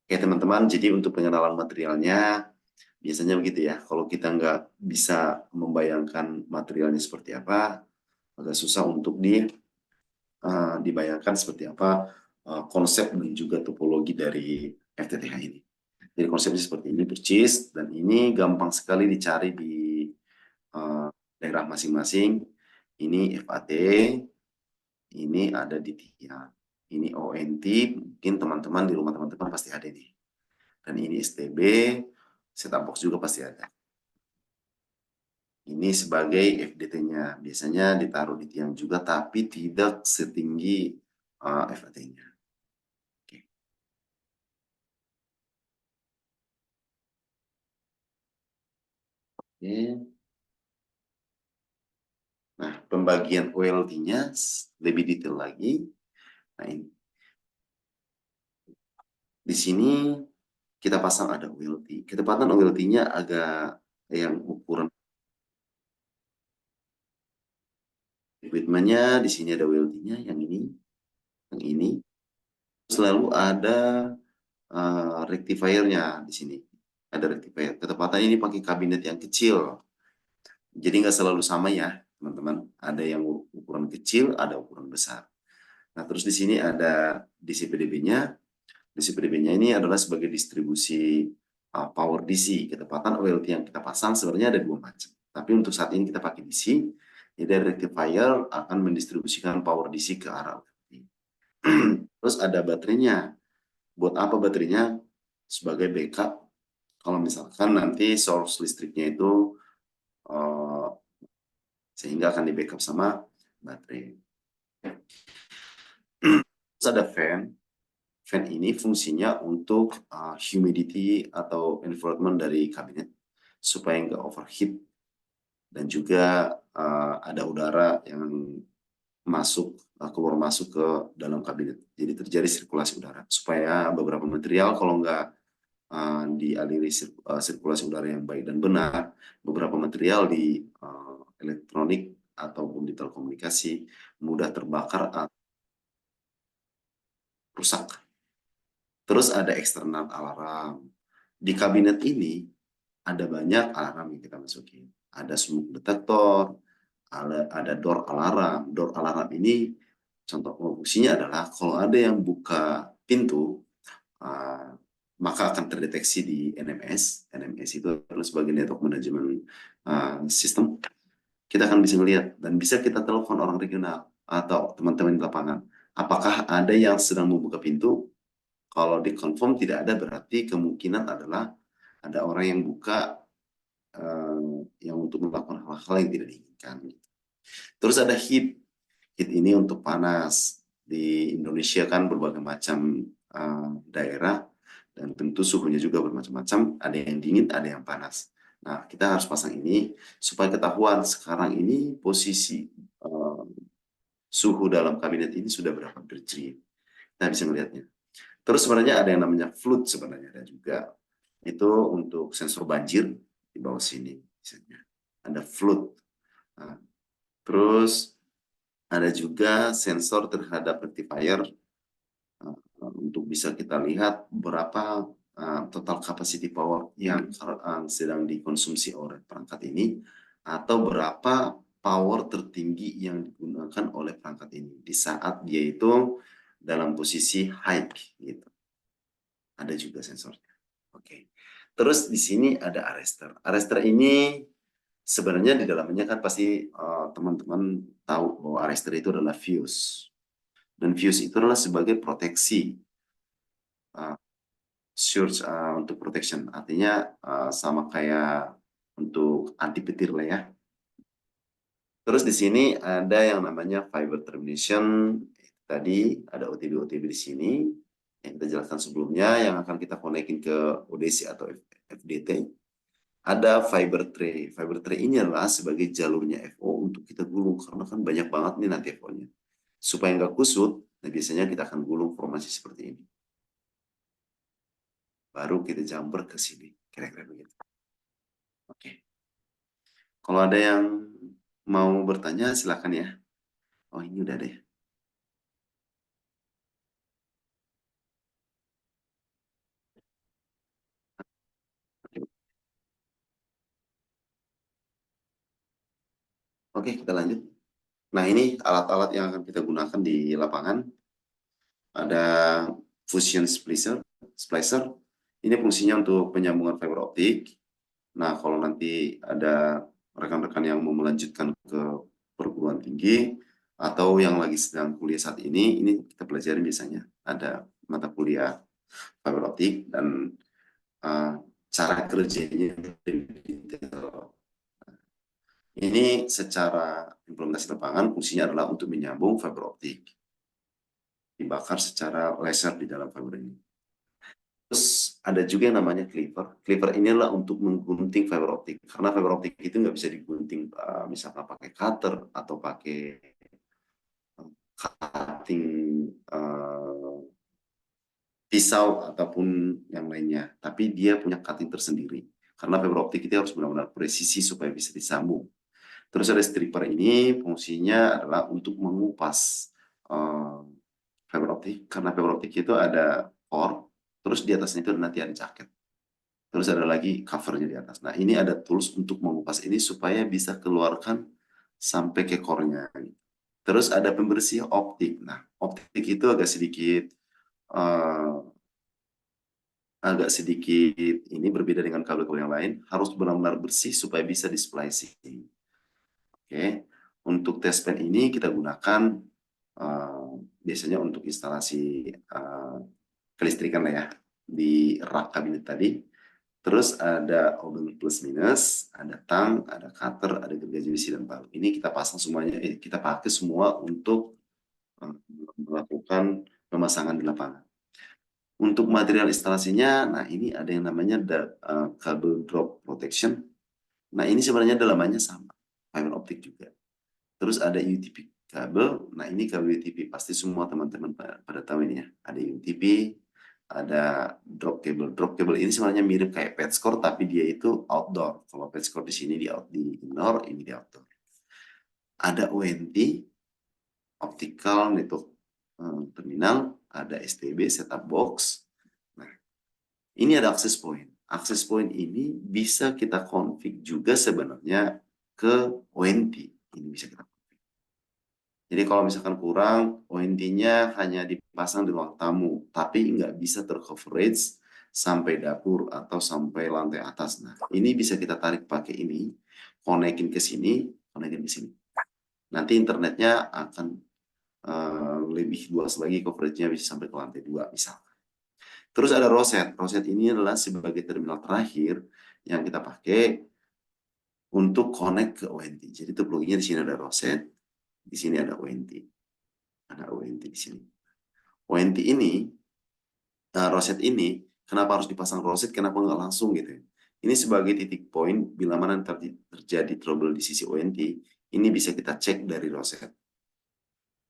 Oke teman-teman, jadi untuk pengenalan materialnya biasanya begitu ya. Kalau kita nggak bisa membayangkan materialnya seperti apa, agak susah untuk dibayangkan seperti apa konsep dan juga topologi dari FTTH ini. Jadi konsepnya seperti ini, percis, dan ini gampang sekali dicari di daerah masing-masing. Ini FAT, ini ada di tiang. Ini ONT, mungkin teman-teman di rumah teman-teman pasti ada nih. Dan ini STB, setup box juga pasti ada. Ini sebagai FDT-nya. Biasanya ditaruh di tiang juga, tapi tidak setinggi FAT-nya. Oke. Oke. Nah, pembagian OLT-nya lebih detail lagi. Nah, ini. Di sini kita pasang ada OLT. Ketepatan OLT-nya agak yang ukuran equipment-nya di sini ada OLT-nya yang ini. Selalu ada rectifier-nya di sini. Ada rectifier. Ketepatan ini pakai kabinet yang kecil. Jadi nggak selalu sama ya, teman-teman. Ada yang ukuran kecil, ada ukuran besar. Nah, terus di sini ada DC PDB-nya. DC PDB-nya ini adalah sebagai distribusi power DC. Ketepatan OLT yang kita pasang sebenarnya ada dua macam. Tapi untuk saat ini kita pakai DC. Jadi rectifier akan mendistribusikan power DC ke arah OLT. Terus ada baterainya. Buat apa baterainya? Sebagai backup kalau misalkan nanti source listriknya itu uh, sehingga akan di backup sama baterai. Terus ada fan. Fan ini fungsinya untuk humidity atau environment dari kabinet supaya nggak overheat, dan juga ada udara yang masuk keluar masuk ke dalam kabinet. Jadi terjadi sirkulasi udara supaya beberapa material kalau nggak dialiri sirkulasi udara yang baik dan benar, beberapa material di elektronik ataupun di telekomunikasi mudah terbakar atau rusak. Terus ada eksternal alarm. Di kabinet ini ada banyak alarm yang kita masukin. Ada smoke detector, ada door alarm. Door alarm ini contoh fungsinya adalah kalau ada yang buka pintu, uh, maka akan terdeteksi di NMS. NMS itu adalah sebagai network management system. Kita akan bisa melihat dan bisa kita telepon orang regional atau teman-teman di lapangan. Apakah ada yang sedang membuka pintu? Kalau dikonfirm tidak ada, berarti kemungkinan adalah ada orang yang buka yang untuk melakukan hal-hal yang tidak diinginkan. Terus ada heat. Heat ini untuk panas. Di Indonesia kan berbagai macam daerah dan tentu suhunya juga bermacam-macam. Ada yang dingin, ada yang panas. Nah, kita harus pasang ini supaya ketahuan sekarang ini posisi suhu dalam kabinet ini sudah berapa derajat. Kita bisa melihatnya. Terus sebenarnya ada yang namanya flood sebenarnya ada juga. Itu untuk sensor banjir di bawah sini misalnya. Ada flood. Nah, terus ada juga sensor terhadap rectifier untuk bisa kita lihat berapa total capacity power yang sedang dikonsumsi oleh perangkat ini atau berapa power tertinggi yang digunakan oleh perangkat ini di saat dia itu dalam posisi high gitu. Ada juga sensornya. Oke. Terus di sini ada arrestor. Arrestor ini sebenarnya di dalamnya kan pasti teman-teman tahu bahwa arrestor itu adalah fuse. Dan fuse itu adalah sebagai proteksi, uh, surge untuk protection. Artinya sama kayak untuk anti petir lah ya. Terus di sini ada yang namanya fiber termination. Tadi ada OTB-OTB di sini yang kita jelaskan sebelumnya yang akan kita konekin ke ODC atau FDT. Ada fiber tray. Fiber tray ini adalah sebagai jalurnya FO untuk kita gulung karena kan banyak banget nih nanti FO-nya. Supaya nggak kusut, nah biasanya kita akan gulung formasi seperti ini. Baru kita jumper ke sini. Kira-kira begitu. Oke. Kalau ada yang mau bertanya silakan ya. Oh ini udah deh. Oke, kita lanjut. Nah, ini alat-alat yang akan kita gunakan di lapangan. Ada fusion splicer. Splicer. Ini fungsinya untuk penyambungan fiber optik. Nah, kalau nanti ada rekan-rekan yang mau melanjutkan ke perguruan tinggi atau yang lagi sedang kuliah saat ini kita pelajari biasanya. Ada mata kuliah fiber optik dan cara kerjanya ini secara implementasi lapangan fungsinya adalah untuk menyambung fiber optik. Dibakar secara laser di dalam fiber ini. Terus ada juga yang namanya cleaver. Cleaver ini adalah untuk menggunting fiber optik. Karena fiber optik itu nggak bisa digunting misalkan pakai cutter atau pakai cutting pisau ataupun yang lainnya. Tapi dia punya cutting tersendiri. Karena fiber optik itu harus benar-benar presisi supaya bisa disambung. Terus ada stripper ini fungsinya adalah untuk mengupas fiber optik. Karena fiber optik itu ada core, terus di atasnya itu nanti ada jaket. Terus ada lagi covernya di atas. Nah ini ada tools untuk mengupas ini supaya bisa keluarkan sampai ke core-nya. Terus ada pembersih optik. Nah optik itu uh, agak sedikit ini berbeda dengan kabel-kabel yang lain. Harus benar-benar bersih supaya bisa di splicing. Oke, untuk test pen ini kita gunakan biasanya untuk instalasi kelistrikan lah ya, di rak kabinet tadi. Terus ada obeng plus minus, ada tang, ada cutter, ada gergaji besi dan palu. Ini kita pasang semuanya, kita pakai semua untuk melakukan pemasangan di lapangan. Untuk material instalasinya, nah ini ada yang namanya kabel drop protection. Nah ini sebenarnya dalamannya sama, fiber optik juga. Terus ada UTP kabel. Nah ini kabel UTP pasti semua teman-teman pada tahu ini ya. Ada UTP, ada drop cable. Drop cable ini sebenarnya mirip kayak PetScore tapi dia itu outdoor. Kalau PetScore di sini di indoor, ini di outdoor. Ada ONT, optical network terminal, ada STB setup box. Nah, ini ada access point. Access point ini bisa kita config juga sebenarnya ke ONT. Ini bisa kita config. Jadi kalau misalkan kurang, ONT-nya hanya dipasang di ruang tamu, tapi nggak bisa tercoverage sampai dapur atau sampai lantai atas. Nah, ini bisa kita tarik pakai ini, konekin ke sini, konekin ke sini. Nanti internetnya akan lebih luas lagi, coverage-nya bisa sampai ke lantai 2 misalkan. Terus ada roset. Roset ini adalah sebagai terminal terakhir yang kita pakai untuk connect ke ONT. Jadi topologinya di sini ada roset, di sini ada ONT. Ada ONT di sini. ONT ini, roset ini, kenapa harus dipasang roset, kenapa nggak langsung gitu ya. Ini sebagai titik poin, bila mana terjadi trouble di sisi ONT, ini bisa kita cek dari roset.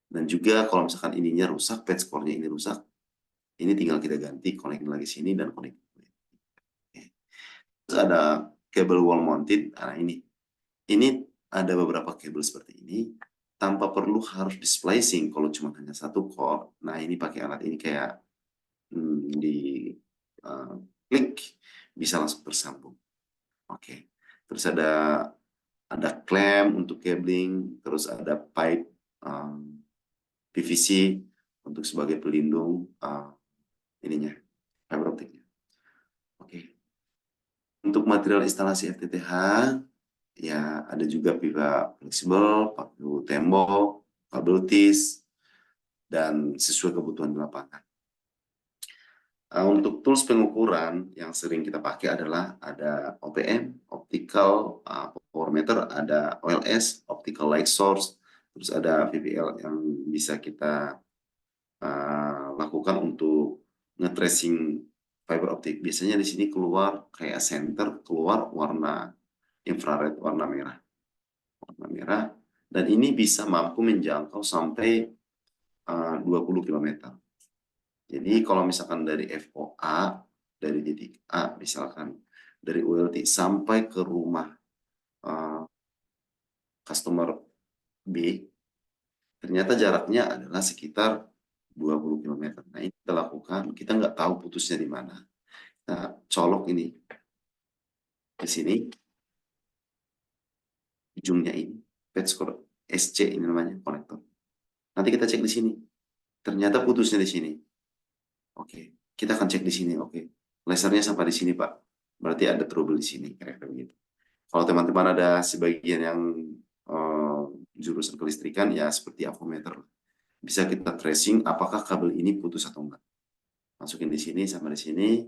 Dan juga kalau misalkan ininya rusak, patch core-nya ini rusak, ini tinggal kita ganti, connect lagi sini dan connect. Terus ada kabel wall mounted. Nah ini ada beberapa kabel seperti ini tanpa perlu harus di splicing kalau cuma hanya satu core. Nah ini pakai alat ini kayak di klik bisa langsung tersambung. Oke. Terus ada clamp untuk cabling, terus ada pipe PVC untuk sebagai pelindung ininya fiber optiknya. Oke. Untuk material instalasi FTTH ya ada juga pipa fleksibel, paku tembok, kabel tis, dan sesuai kebutuhan di lapangan. Untuk tools pengukuran yang sering kita pakai adalah ada OPM, optical power meter, ada OLS, optical light source, terus ada VPL yang bisa kita lakukan untuk nge-tracing fiber optik. Biasanya di sini keluar kayak center, keluar warna infrared, warna merah. Warna merah. Dan ini bisa mampu menjangkau sampai 20 km. Jadi kalau misalkan dari FOA, dari titik A, misalkan dari ULT sampai ke rumah customer B, ternyata jaraknya adalah sekitar 20 km. Nah ini kita lakukan, kita nggak tahu putusnya di mana. Kita colok ini ke sini, ujungnya ini, patch core SC ini namanya konektor. Nanti kita cek di sini, ternyata putusnya di sini. Oke, kita akan cek di sini. Oke, lasernya sampai di sini Pak. Berarti ada trouble di sini, kira-kira begitu. Kalau teman-teman ada sebagian yang jurusan kelistrikan, ya seperti avometer. Bisa kita tracing apakah kabel ini putus atau enggak. Masukin di sini sama di sini,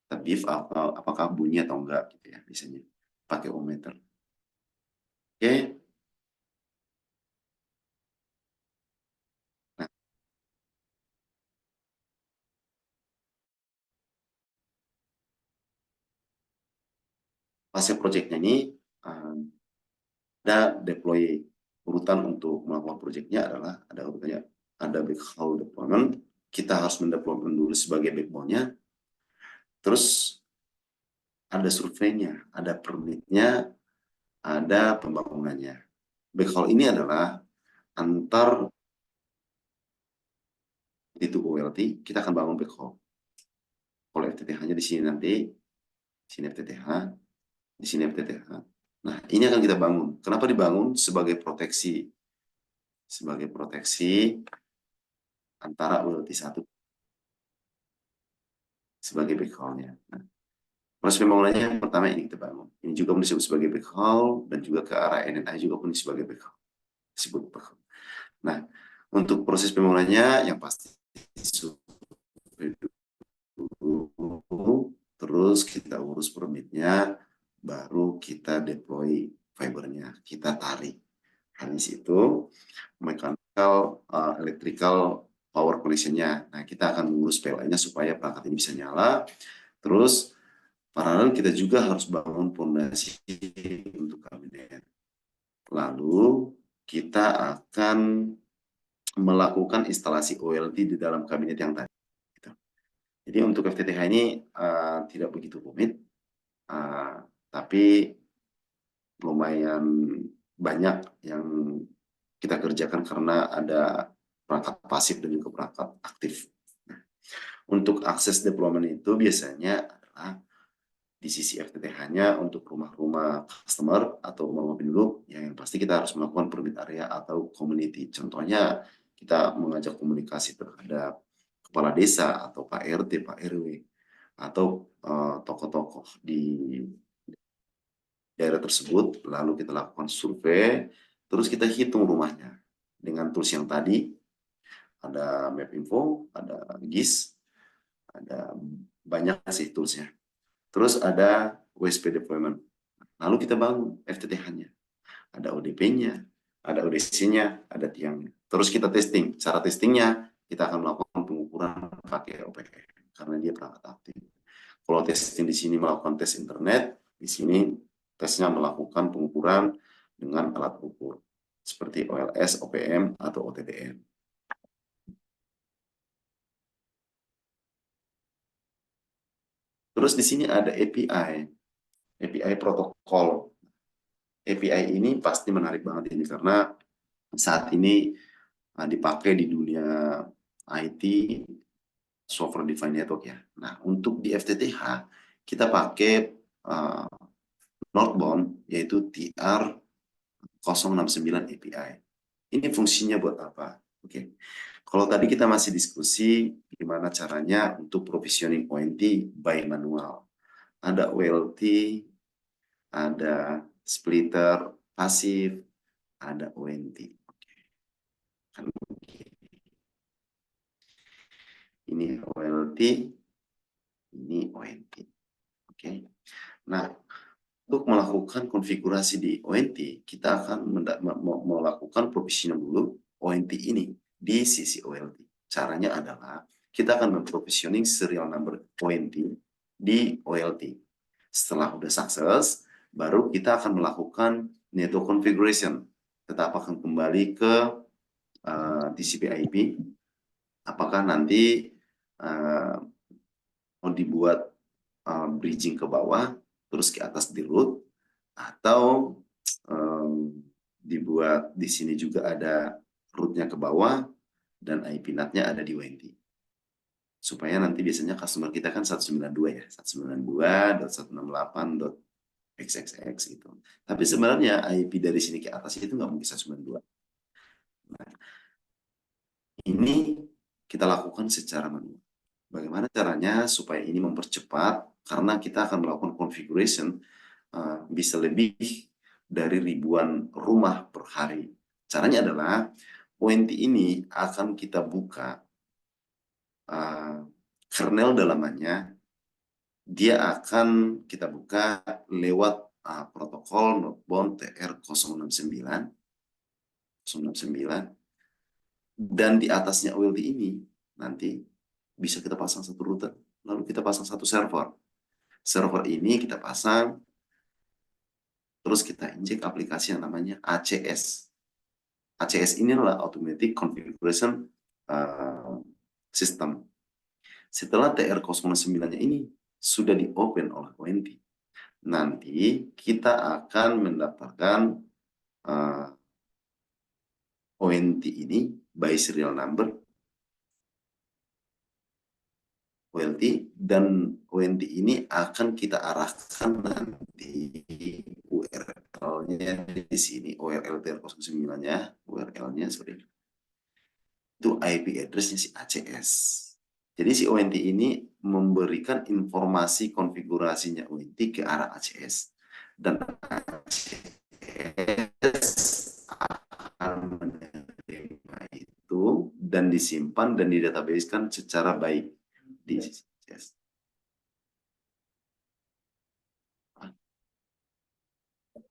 kita beef apakah bunyi atau enggak gitu ya, biasanya pakai ohmmeter. Oke. Nah, fase projectnya ini ada deploy urutan untuk melakukan projectnya adalah ada urutannya, ada backhaul deployment. Kita harus mendeployment dulu sebagai backbone-nya. Terus ada surveinya, ada permitnya, ada pembangunannya. Backhaul ini adalah antar itu OLT, kita akan bangun backhaul. Kalau FTTH-nya di sini nanti, di sini FTTH, di sini FTTH. Nah, ini akan kita bangun. Kenapa dibangun? Sebagai proteksi. Sebagai proteksi antara ULT 1 sebagai backhaul-nya. Nah, proses pembangunannya yang pertama ini kita bangun. Ini juga pun disebut sebagai backhaul, dan juga ke arah NNI juga pun sebagai backhaul. Disebut backhaul. Nah, untuk proses pembangunannya yang pasti terus kita urus permitnya, baru kita deploy fibernya, kita tarik. Habis itu mechanical, electrical power connection-nya. Nah, kita akan mengurus PLN-nya supaya perangkat ini bisa nyala. Terus paralel kita juga harus bangun fondasi untuk kabinet. Lalu kita akan melakukan instalasi OLT di dalam kabinet yang tadi. Gitu. Jadi untuk FTTH ini tidak begitu rumit, tapi lumayan banyak yang kita kerjakan karena ada perangkat pasif dan juga perangkat aktif. Untuk akses deployment itu biasanya adalah di sisi FTTH-nya untuk rumah-rumah customer atau rumah penduduk, yang pasti kita harus melakukan permit area atau community. Contohnya kita mengajak komunikasi terhadap kepala desa atau Pak RT, Pak RW, atau tokoh-tokoh di daerah tersebut, lalu kita lakukan survei, terus kita hitung rumahnya dengan tools yang tadi, ada Mapinfo, ada GIS, ada banyak sih toolsnya. Terus ada WSP deployment. Lalu kita bangun FTTH-nya. Ada ODP-nya, ada ODC-nya, ada tiangnya. Terus kita testing. Cara testingnya, kita akan melakukan pengukuran pakai OPM. Karena dia perangkat aktif. Kalau testing di sini melakukan tes internet, di sini tesnya melakukan pengukuran dengan alat ukur. Seperti OLS, OPM, atau OTDM. Terus di sini ada API protokol. API ini pasti menarik banget ini karena saat ini dipakai di dunia IT, software defined network ya. Nah, untuk di FTTH kita pakai northbound yaitu TR069 API. Ini fungsinya buat apa? Oke. Kalau tadi kita masih diskusi gimana caranya untuk provisioning ONT by manual. Ada OLT, ada splitter pasif, ada ONT. Kan ini OLT, ini ONT. Oke. Nah, untuk melakukan konfigurasi di ONT, kita akan melakukan provisioning dulu ONT ini di sisi OLT. Caranya adalah kita akan memprovisioning serial number ONT di OLT. Setelah udah sukses, baru kita akan melakukan network configuration. Tetap akan kembali ke TCP/IP. Apakah nanti mau dibuat bridging ke bawah, terus ke atas di root, atau dibuat di sini juga ada rootnya ke bawah, dan IP NAT-nya ada di ONT. Supaya nanti biasanya customer kita kan 192 ya, 192.168.xxx gitu. Tapi sebenarnya IP dari sini ke atas itu nggak mungkin 192. Nah, ini kita lakukan secara manual. Bagaimana caranya supaya ini mempercepat, karena kita akan melakukan configuration bisa lebih dari ribuan rumah per hari. Caranya adalah ONT ini akan kita buka kernel dalamannya, dia akan kita buka lewat protokol northbound TR069, dan di atasnya OLT ini nanti bisa kita pasang satu router, lalu kita pasang satu server. Server ini kita pasang, terus kita injek aplikasi yang namanya ACS. ACS ini adalah Automatic Configuration System. Setelah TR009-nya ini sudah di-open oleh ONT, nanti kita akan mendapatkan ONT ini by serial number OLT, dan ONT ini akan kita arahkan nanti URL-nya di sini, URL TR009-nya, URL-nya sorry, itu IP address-nya si ACS. Jadi si ONT ini memberikan informasi konfigurasinya ONT ke arah ACS, dan ACS akan menerima itu dan disimpan dan didatabase-kan secara baik di ACS.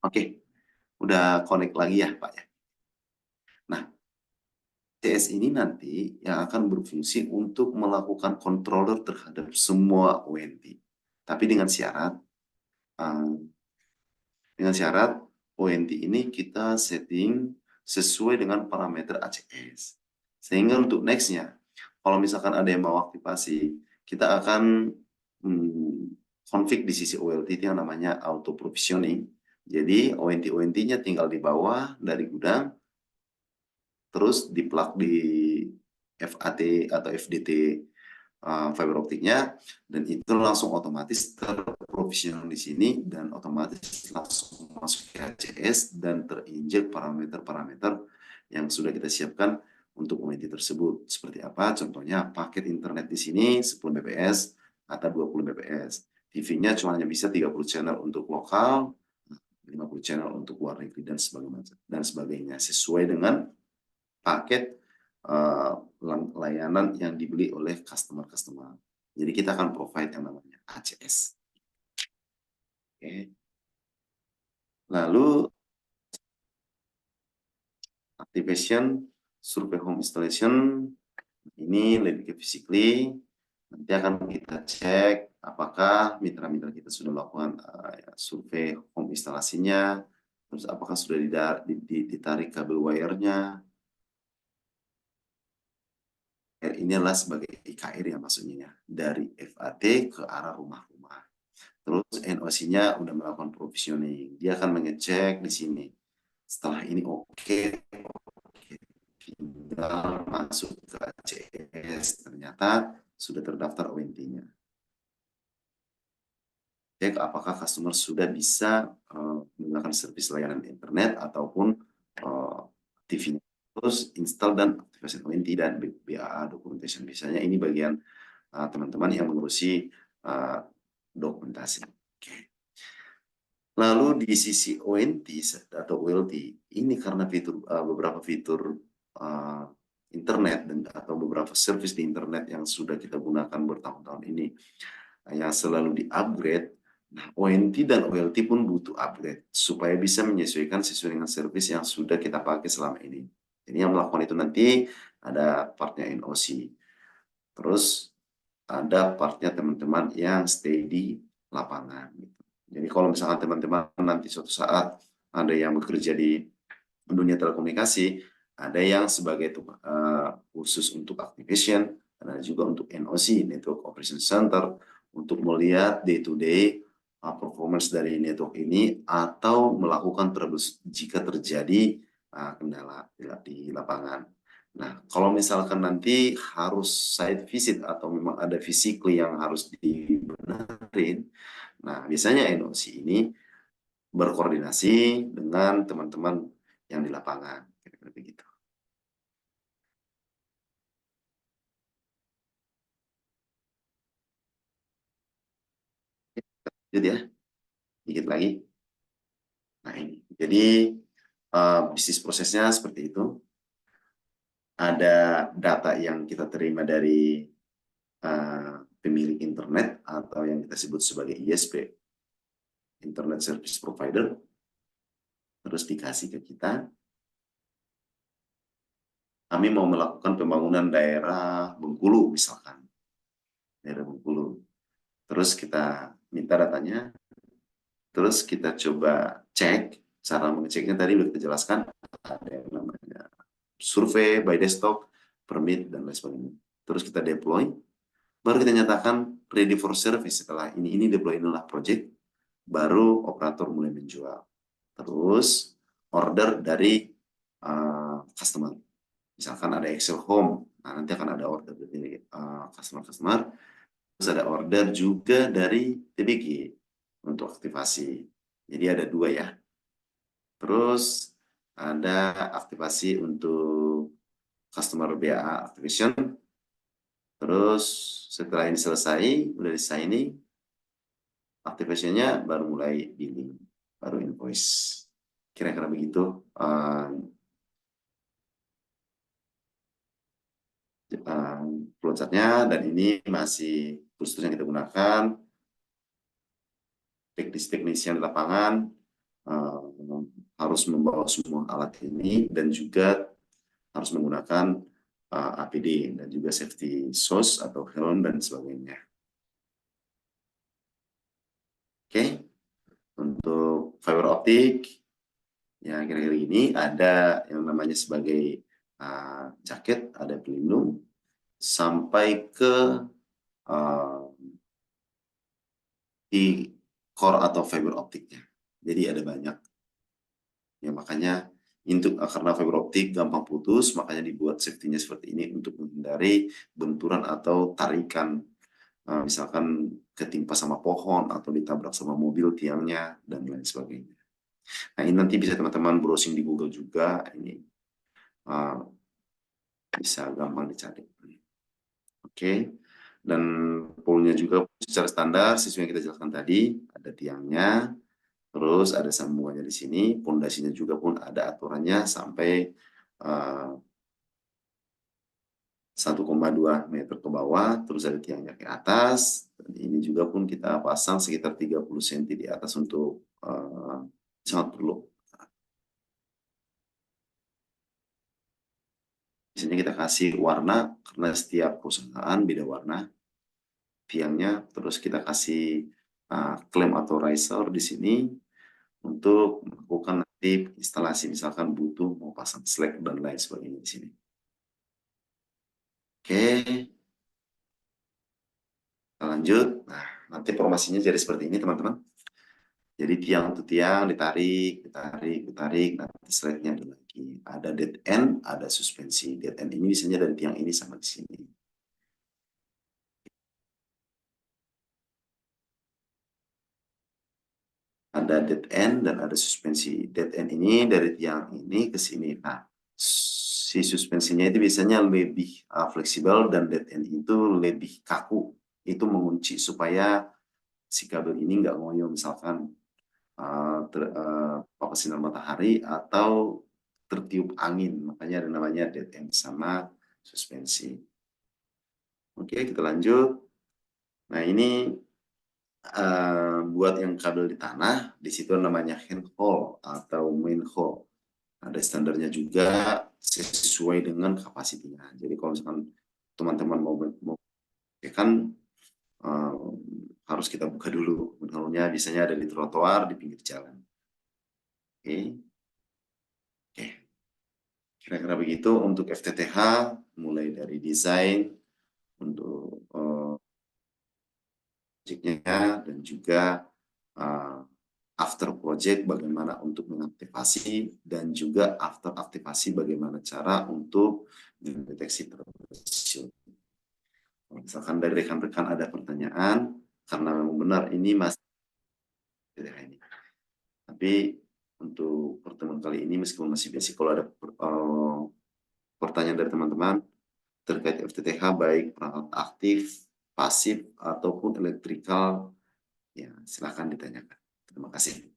Oke, udah connect lagi ya Pak ya. Nah, CS ini nanti yang akan berfungsi untuk melakukan controller terhadap semua ONT. Tapi eh, dengan syarat ONT ini kita setting sesuai dengan parameter ACS. Sehingga untuk nextnya, kalau misalkan ada yang mau aktivasi, kita akan config di sisi OLT itu yang namanya auto provisioning. Jadi ONT-ONT-nya tinggal di bawah dari gudang, terus di-plug di FAT atau FDT fiber optiknya, dan itu langsung otomatis terprovisioning di sini dan otomatis langsung masuk ke ACS dan terinjek parameter-parameter yang sudah kita siapkan untuk ONT tersebut. Seperti apa? Contohnya paket internet di sini 10 Mbps atau 20 Mbps. TV-nya cuma hanya bisa 30 channel untuk lokal, 50 channel untuk luar negeri dan sebagainya sesuai dengan paket layanan yang dibeli oleh customer-customer. Jadi kita akan provide yang namanya ACS. Oke. Lalu activation, survey home installation, ini lebih ke physically. Nanti akan kita cek apakah mitra-mitra kita sudah melakukan survei home instalasinya, terus apakah sudah ditarik kabel wire-nya. Ini adalah sebagai IKR ya maksudnya ya, dari FAT ke arah rumah-rumah. Terus NOC-nya udah melakukan provisioning. Dia akan mengecek di sini. Setelah ini oke, tinggal masuk ke ACS. Ternyata sudah terdaftar ONT-nya. Cek apakah customer sudah bisa menggunakan servis layanan internet ataupun TV-nya. Terus install dan aktivasi ONT dan BAA documentation. Biasanya ini bagian teman-teman yang mengurusi dokumentasi. Oke. Lalu di sisi ONT atau OLT, ini karena beberapa fitur internet atau beberapa service di internet yang sudah kita gunakan bertahun-tahun ini yang selalu di-upgrade, nah ONT dan OLT pun butuh upgrade supaya bisa menyesuaikan sesuai dengan service yang sudah kita pakai selama ini. Jadi yang melakukan itu nanti ada partnya NOC. Terus ada partnya teman-teman yang stay di lapangan. Jadi kalau misalkan teman-teman nanti suatu saat ada yang bekerja di dunia telekomunikasi, ada yang sebagai khusus untuk activation, ada juga untuk NOC, Network Operation Center, untuk melihat day-to-day performance dari network ini atau melakukan troubleshoot jika terjadi kendala di lapangan. Nah, kalau misalkan nanti harus site visit atau memang ada physically yang harus dibenerin, nah biasanya NOC ini berkoordinasi dengan teman-teman yang di lapangan, kira-kira begitu. Jadi ya, dikit lagi. Nah ini, jadi bisnis prosesnya seperti itu. Ada data yang kita terima dari pemilik internet atau yang kita sebut sebagai ISP, Internet Service Provider, terus dikasih ke kita. Kami mau melakukan pembangunan daerah Bengkulu misalkan, daerah Bengkulu. Terus kita minta datanya, terus kita coba cek, cara mengeceknya tadi udah kita jelaskan, ada yang namanya survei by desktop, permit, dan lain sebagainya. Terus kita deploy, baru kita nyatakan ready for service. Setelah ini deploy inilah project, baru operator mulai menjual. Terus order dari customer. Misalkan ada Excel Home, nah nanti akan ada order dari customer-customer. Terus ada order juga dari TBG untuk aktivasi. Jadi ada dua ya. Terus ada aktivasi untuk customer BA activation. Terus setelah ini selesai, udah selesai ini, activation-nya baru mulai billing, baru invoice. Kira-kira begitu flowchart-nya, dan ini masih tools yang kita gunakan, teknis-teknis yang di lapangan, harus membawa semua alat ini dan juga harus menggunakan APD dan juga safety shoes atau helm dan sebagainya. Oke, untuk fiber optik ya kira-kira ini ada yang namanya sebagai jaket, ada pelindung sampai ke di core atau fiber optiknya. Jadi ada banyak. Ya makanya karena fiber optik gampang putus, makanya dibuat safety-nya seperti ini untuk menghindari benturan atau tarikan. Misalkan ketimpa sama pohon atau ditabrak sama mobil tiangnya dan lain sebagainya. Nah ini nanti bisa teman-teman browsing di Google juga, ini bisa gampang dicari. Oke, dan polnya juga secara standar sesuai yang kita jelaskan tadi, ada tiangnya, terus ada sambungannya di sini, pondasinya juga pun ada aturannya sampai 1,2 meter ke bawah, terus ada tiangnya ke atas. Dan ini juga pun kita pasang sekitar 30 cm di atas untuk sangat perlu. Biasanya kita kasih warna, karena setiap perusahaan beda warna tiangnya, terus kita kasih klem atau riser di sini untuk melakukan nanti instalasi, misalkan butuh mau pasang slack dan lain sebagainya di sini. Oke, kita lanjut. Nah, nanti formasinya jadi seperti ini teman-teman. Jadi tiang untuk tiang ditarik, ditarik, ditarik. Nanti slacknya ada lagi. Ada dead end, ada suspensi. Dead end ini biasanya dari tiang ini sama di sini. Ada dead end dan ada suspensi. Dead end ini dari tiang ini ke sini. Nah, si suspensinya itu biasanya lebih fleksibel dan dead end itu lebih kaku. Itu mengunci supaya si kabel ini nggak ngoyo misalkan paparan sinar matahari atau tertiup angin. Makanya ada namanya dead end sama suspensi. Oke, kita lanjut. Nah, ini buat yang kabel di tanah, di situ namanya hand hole atau main hole. Ada standarnya juga sesuai dengan kapasitinya. Jadi kalau misalkan teman-teman mau ya kan harus kita buka dulu. Hole-nya biasanya ada di trotoar, di pinggir jalan. Oke. Oke. Kira-kira begitu untuk FTTH, mulai dari desain untuk project-nya dan juga after project bagaimana untuk mengaktifasi dan juga after aktivasi bagaimana cara untuk mendeteksi troubleshoot. Misalkan dari rekan-rekan ada pertanyaan, karena memang benar ini masih ini. Tapi untuk pertemuan kali ini meskipun masih basic, kalau ada pertanyaan dari teman-teman terkait FTTH baik perangkat aktif, pasif ataupun elektrikal, ya silakan ditanyakan. Terima kasih.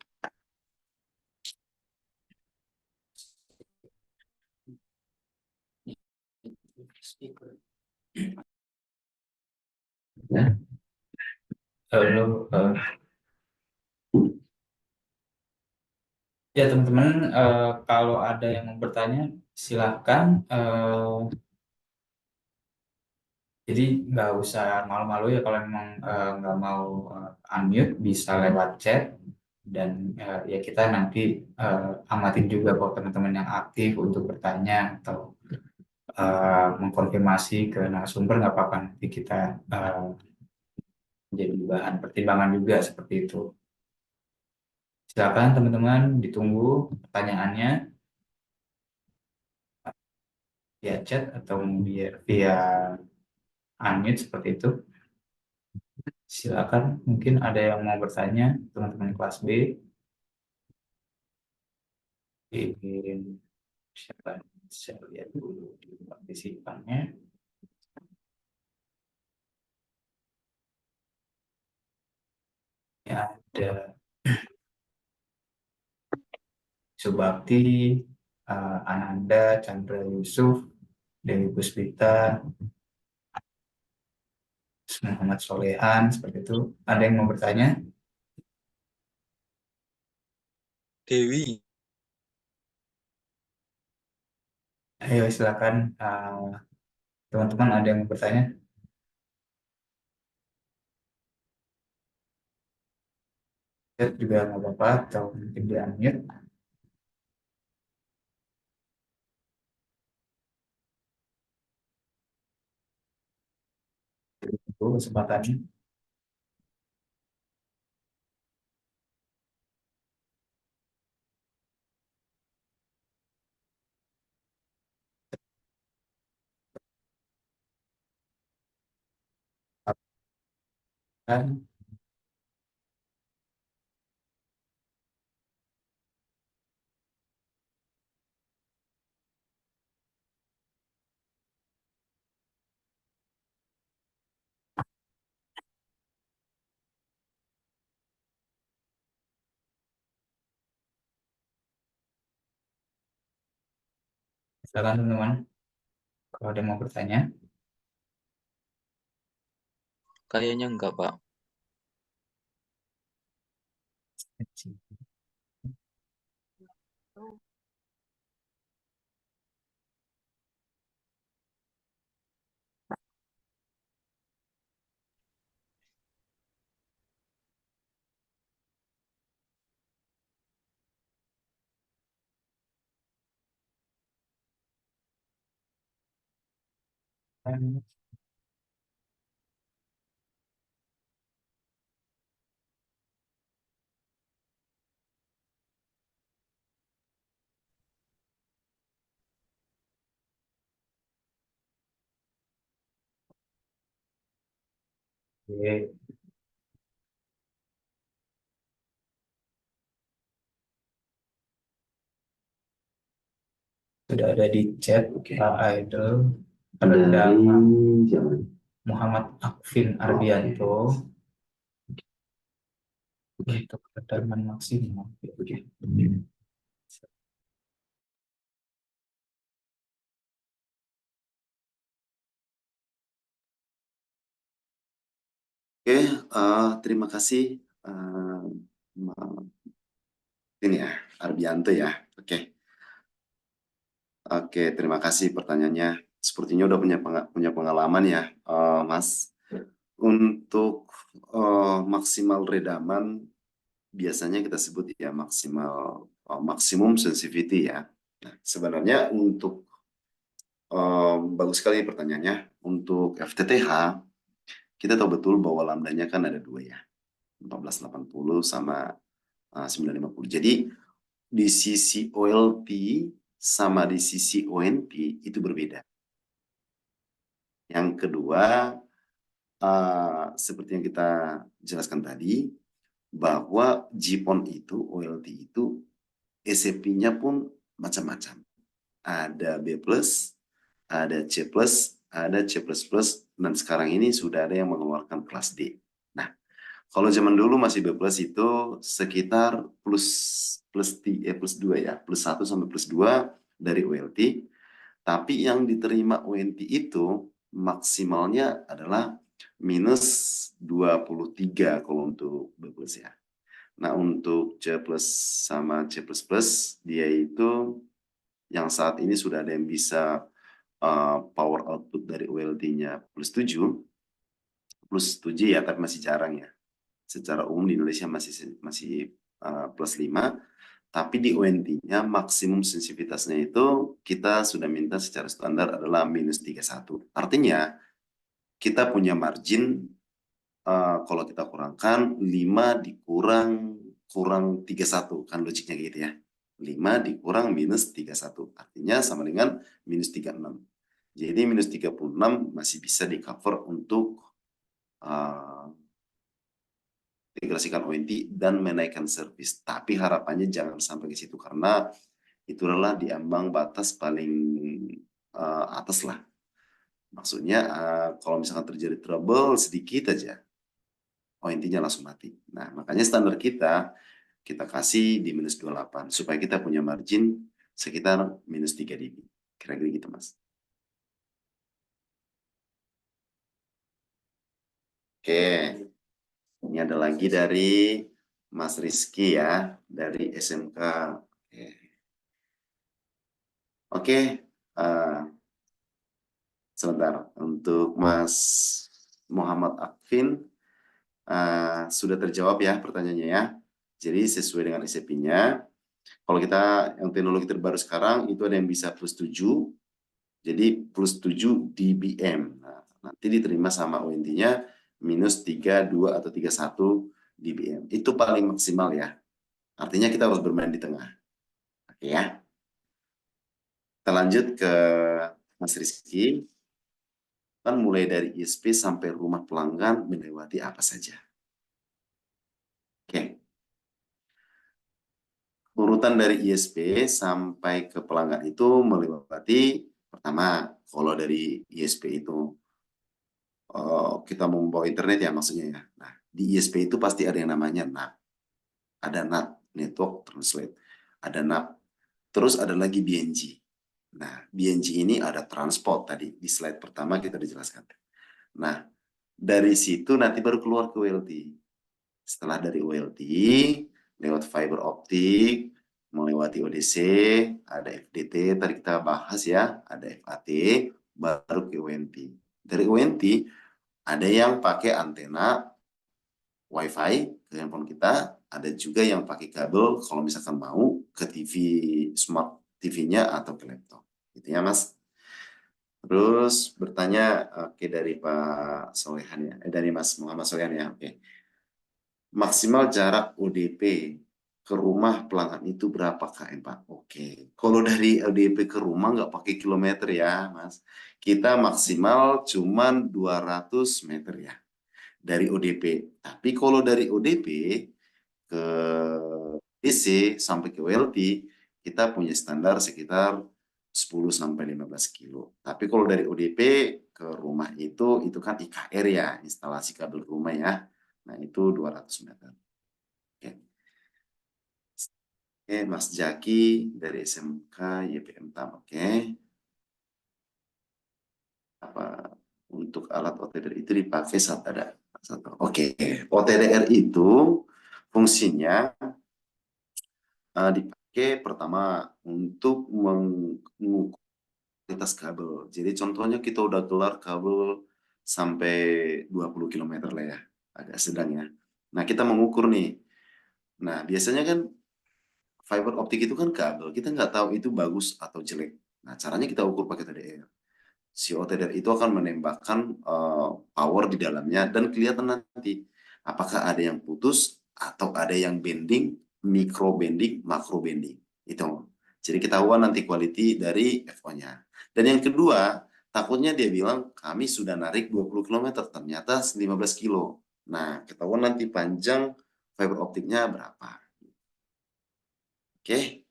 Halo, ya teman-teman, kalau ada yang mau bertanya silahkan. Jadi nggak usah malu-malu ya kalau memang nggak mau unmute, bisa lewat chat dan ya kita nanti amatin juga kalau teman-teman yang aktif untuk bertanya atau mengkonfirmasi ke narasumber, nggak apa-apa, nanti kita menjadi bahan pertimbangan juga seperti itu. Silakan teman-teman, ditunggu pertanyaannya via chat atau via unmute seperti itu. Silakan, mungkin ada yang mau bertanya, teman-teman kelas B. Siapa? Saya lihat dulu di partisipannya. Ya, ada Subakti, Ananda, Chandra Yusuf, Dewi Puspita, Muhammad Solehan, seperti itu. Ada yang mau bertanya? Dewi. Ayo silakan teman-teman ada yang mau bertanya? Chat juga nggak apa-apa atau mungkin di unmute itu kesempatannya. Kan silakan teman-teman kalau ada yang mau bertanya. Kayaknya enggak, Pak. Oke, sudah ada di chat Pak Idol bernama Muhammad Akvin Ardianto untuk kedatangan maksimal. Oke, terima kasih Ma- ini ya Arbianto ya. Oke, terima kasih pertanyaannya. Sepertinya udah punya pengalaman ya, Mas. Untuk maksimal redaman biasanya kita sebut ya maksimum sensitivity ya. Nah, sebenarnya untuk bagus sekali pertanyaannya. Untuk FTTH kita tahu betul bahwa lambdanya kan ada dua ya, 1480 sama 950. Jadi di sisi OLT sama di sisi ONT itu berbeda. Yang kedua, seperti yang kita jelaskan tadi, bahwa GPON itu, OLT itu, SCP-nya pun macam-macam. Ada B+, ada C+, ada C++, dan sekarang ini sudah ada yang mengeluarkan kelas D. Nah, kalau zaman dulu masih B+ itu sekitar plus 2 ya, plus 1 sampai plus 2 dari OLT, tapi yang diterima ONT itu maksimalnya adalah minus 23 kalau untuk B+ ya. Nah, untuk C+ sama C++, dia itu yang saat ini sudah ada yang bisa power output dari OLT-nya plus 7 ya, tapi masih jarang ya. Secara umum di Indonesia masih plus 5, tapi di ONT-nya maksimum sensitivitasnya itu kita sudah minta secara standar adalah minus 31. Artinya kita punya margin kalau kita kurangkan 5 kurang 31 kan logiknya gitu ya. 5 dikurang minus 31 artinya sama dengan minus 36. Jadi minus 36 masih bisa di cover untuk integrasikan ONT dan menaikkan service. Tapi harapannya jangan sampai ke situ karena itu adalah di ambang batas paling atas lah. Maksudnya kalau misalkan terjadi trouble sedikit aja, ONT-nya langsung mati. Nah, makanya standar kita kasih di minus 28 supaya kita punya margin sekitar minus 3 dB. Kira-kira gitu, Mas. Oke, ini ada lagi dari Mas Rizky ya, dari SMK. Oke, Eh, sebentar, untuk Mas Muhammad Akvin sudah terjawab ya pertanyaannya ya. Jadi sesuai dengan SCP-nya, kalau kita yang teknologi terbaru sekarang itu ada yang bisa plus 7, jadi plus 7 dBm. Nah, nanti diterima sama UNT-nya minus 32 atau 31 dBm. Itu paling maksimal ya. Artinya kita harus bermain di tengah. Oke ya. Kita lanjut ke Mas Rizky. Kan mulai dari ISP sampai rumah pelanggan melewati apa saja. Oke. Urutan dari ISP sampai ke pelanggan itu melewati, pertama, kalau dari ISP itu kita mau membawa internet ya maksudnya ya. Nah, di ISP itu pasti ada yang namanya NAT. Ada NAT, Network Translate. Ada NAT. Terus ada lagi BNG. Nah, BNG ini ada transport tadi. Di slide pertama kita dijelaskan. Nah, dari situ nanti baru keluar ke OLT. Setelah dari OLT, lewat fiber optik, melewati ODC, ada FDT, tadi kita bahas ya, ada FAT, baru ke ONT. Dari ONT, ada yang pakai antena WiFi ke handphone kita, ada juga yang pakai kabel kalau misalkan mau ke TV, smart TV-nya atau ke laptop. Gitu ya, Mas. Terus bertanya, oke, dari Pak Solehan ya, dari Mas Muhammad Solehan ya, oke. Maksimal jarak ODP ke rumah pelanggan itu berapa km, Pak? Oke, kalau dari ODP ke rumah nggak pakai kilometer ya, Mas. Kita maksimal cuman 200 meter ya, dari ODP. Tapi kalau dari ODP ke DC sampai ke OLT, kita punya standar sekitar 10-15 kilo. Tapi kalau dari ODP ke rumah itu kan IKR ya, instalasi kabel rumah ya. Nah, itu 200 meter. Oke. Oke, Mas Jaki dari SMK YPM TAM. Oke. Apa untuk alat OTDR itu dipakai saat ada satu. Oke, OTDR itu fungsinya dipakai pertama untuk mengukur kualitas kabel. Jadi contohnya kita udah kelar kabel sampai 20 km lah ya, agak sedang ya. Nah, kita mengukur nih. Nah, biasanya kan fiber optik itu kan kabel, kita nggak tahu itu bagus atau jelek. Nah, caranya kita ukur pakai TDR. Si OTDR itu akan menembakkan power di dalamnya dan kelihatan nanti apakah ada yang putus atau ada yang bending, micro bending, macro bending. Itu. Jadi ketahuan nanti quality dari FO-nya. Dan yang kedua, takutnya dia bilang kami sudah narik 20 km, ternyata 15 kilo. Nah, ketahuan nanti panjang fiber optiknya berapa. Oke.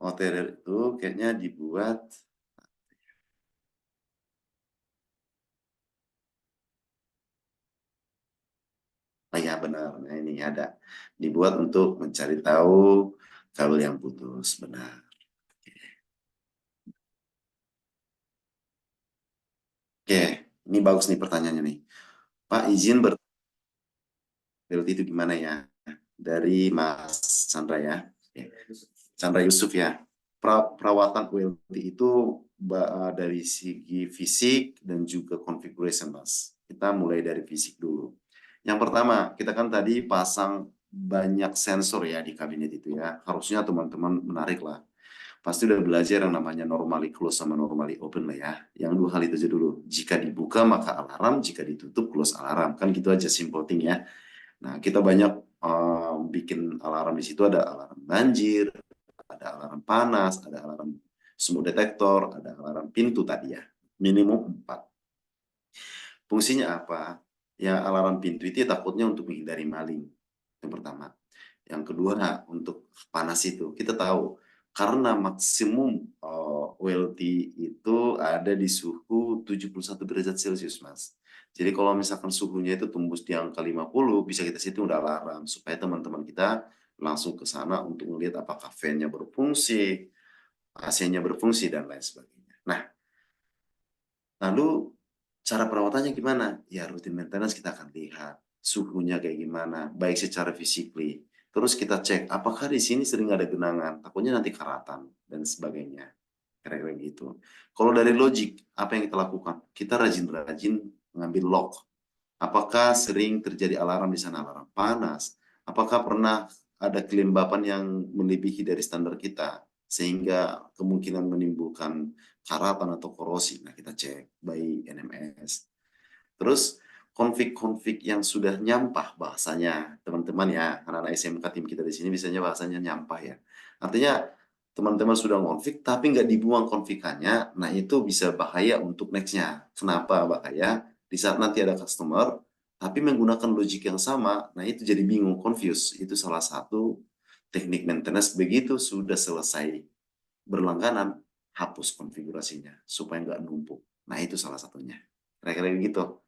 OTDR itu kayaknya dibuat. Oh ya benar, nah, ini ada dibuat untuk mencari tahu kabel yang putus, benar. Oke, ini bagus nih pertanyaannya nih. Pak izin berarti itu gimana ya? Dari Mas Chandra ya. Oke. Chandra Yusuf ya. Perawatan ULT itu dari segi fisik dan juga configuration, Mas. Kita mulai dari fisik dulu. Yang pertama, kita kan tadi pasang banyak sensor ya di kabinet itu ya. Harusnya teman-teman menarik lah. Pasti udah belajar yang namanya normally close sama normally open lah ya. Yang dua hal itu aja dulu. Jika dibuka maka alarm, jika ditutup close alarm. Kan gitu aja simple thing ya. Nah, kita banyak bikin alarm di situ, ada alarm banjir, ada alarm panas, ada alarm smoke detector, ada alarm pintu tadi ya. Minimum 4. Fungsinya apa? Ya alarm pintu itu ya takutnya untuk menghindari maling. Yang pertama. Yang kedua, nah, untuk panas itu kita tahu karena maksimum OLT itu ada di suhu 71 derajat Celcius, Mas. Jadi kalau misalkan suhunya itu tembus di angka 50, bisa kita situ udah alarm supaya teman-teman kita langsung ke sana untuk melihat apakah fan-nya berfungsi, AC-nya berfungsi dan lain sebagainya. Nah, lalu cara perawatannya gimana? Ya rutin maintenance kita akan lihat suhunya kayak gimana, baik secara physically. Terus kita cek apakah di sini sering ada genangan, takutnya nanti karatan dan sebagainya. kira-kira gitu. Kalau dari logic, apa yang kita lakukan? Kita rajin-rajin mengambil log. Apakah sering terjadi alarm di sana, alarm panas? Apakah pernah ada kelembapan yang melebihi dari standar kita, sehingga kemungkinan menimbulkan karatan atau korosi? Nah, kita cek by NMS. Terus konflik-konflik yang sudah nyampah bahasanya, teman-teman ya, anak-anak SMK tim kita di sini biasanya bahasanya nyampah ya. Artinya teman-teman sudah konflik tapi nggak dibuang konflikannya, nah itu bisa bahaya untuk nextnya. Kenapa bahaya? Di saat nanti ada customer, tapi menggunakan logik yang sama, nah itu jadi bingung, confuse. Itu salah satu teknik maintenance. Begitu sudah selesai berlangganan, hapus konfigurasinya supaya nggak numpuk. Nah itu salah satunya. Kira-kira begitu.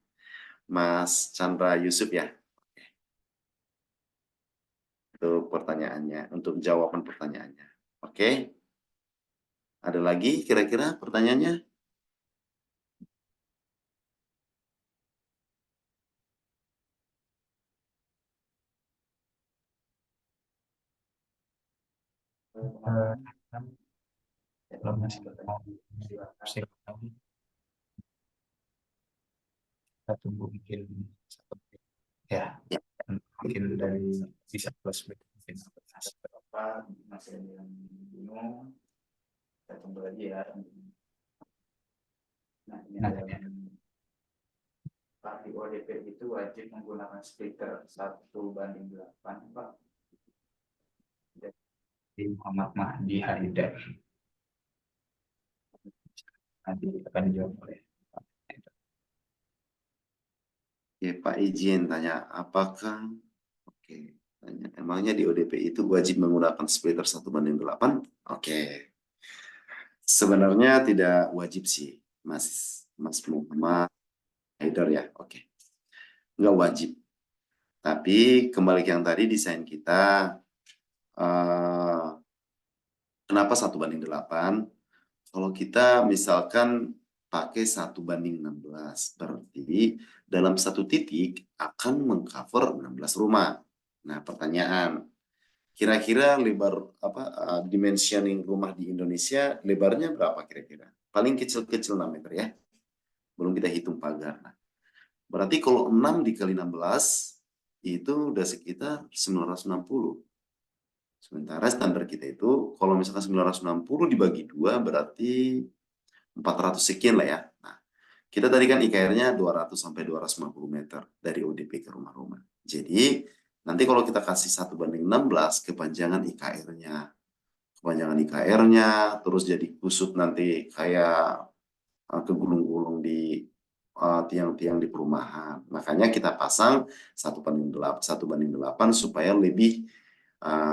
Mas Chandra Yusuf ya, untuk pertanyaannya, untuk jawaban pertanyaannya. Oke, ada lagi kira-kira pertanyaannya? Eh, Kalau masih mau silakan kita tunggu mungkin satu menit. Ya, Ya, mungkin dari bisa plus mungkin Berapa masih ada yang bingung, kita tunggu lagi ya. Nah, ini nah, ada ya. Pak di ODP itu wajib menggunakan splitter 1:8, Pak. Di Muhammad Mahdi Haidar nanti akan dijawab oleh Pak. Oke, Pak izin tanya, apakah, oke, tanya, emangnya di ODP itu wajib menggunakan splitter 1:8? Oke, sebenarnya tidak wajib sih, Mas Mas Muhammad Haidar ya, oke, nggak wajib. Tapi kembali ke yang tadi, desain kita, eh, kenapa 1:8? Kalau kita misalkan pakai 1:16, berarti dalam satu titik akan mengcover 16 rumah. Nah, pertanyaan, kira-kira lebar apa dimensioning rumah di Indonesia lebarnya berapa kira-kira? Paling kecil-kecil 6 meter ya. Belum kita hitung pagar. Nah, berarti kalau 6 dikali 16 itu udah sekitar 960. Sementara standar kita itu, kalau misalkan 960 dibagi 2 berarti 400 sekian lah ya. Nah, kita tadi kan IKR-nya 200 sampai 250 meter dari ODP ke rumah-rumah. Jadi, nanti kalau kita kasih 1:16, kepanjangan IKR-nya. Kepanjangan IKR-nya, terus jadi kusut nanti kayak kegulung-gulung di tiang-tiang di perumahan. Makanya kita pasang 1:8 supaya lebih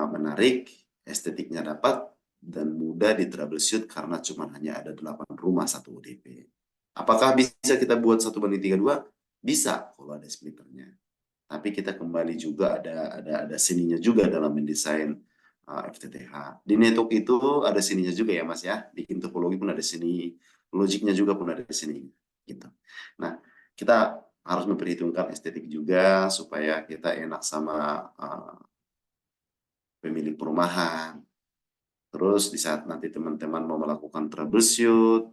menarik, estetiknya dapat, dan mudah di troubleshoot karena cuma hanya ada 8 rumah satu UDP. Apakah bisa kita buat 1:32? Bisa kalau ada splitternya. Tapi kita kembali juga ada seninya juga dalam mendesain FTTH. Di network itu ada seninya juga ya Mas ya. Di topologi pun ada seni, logiknya juga pun ada seni. Gitu. Nah, kita harus memperhitungkan estetik juga supaya kita enak sama pemilik perumahan. Terus di saat nanti teman-teman mau melakukan troubleshoot,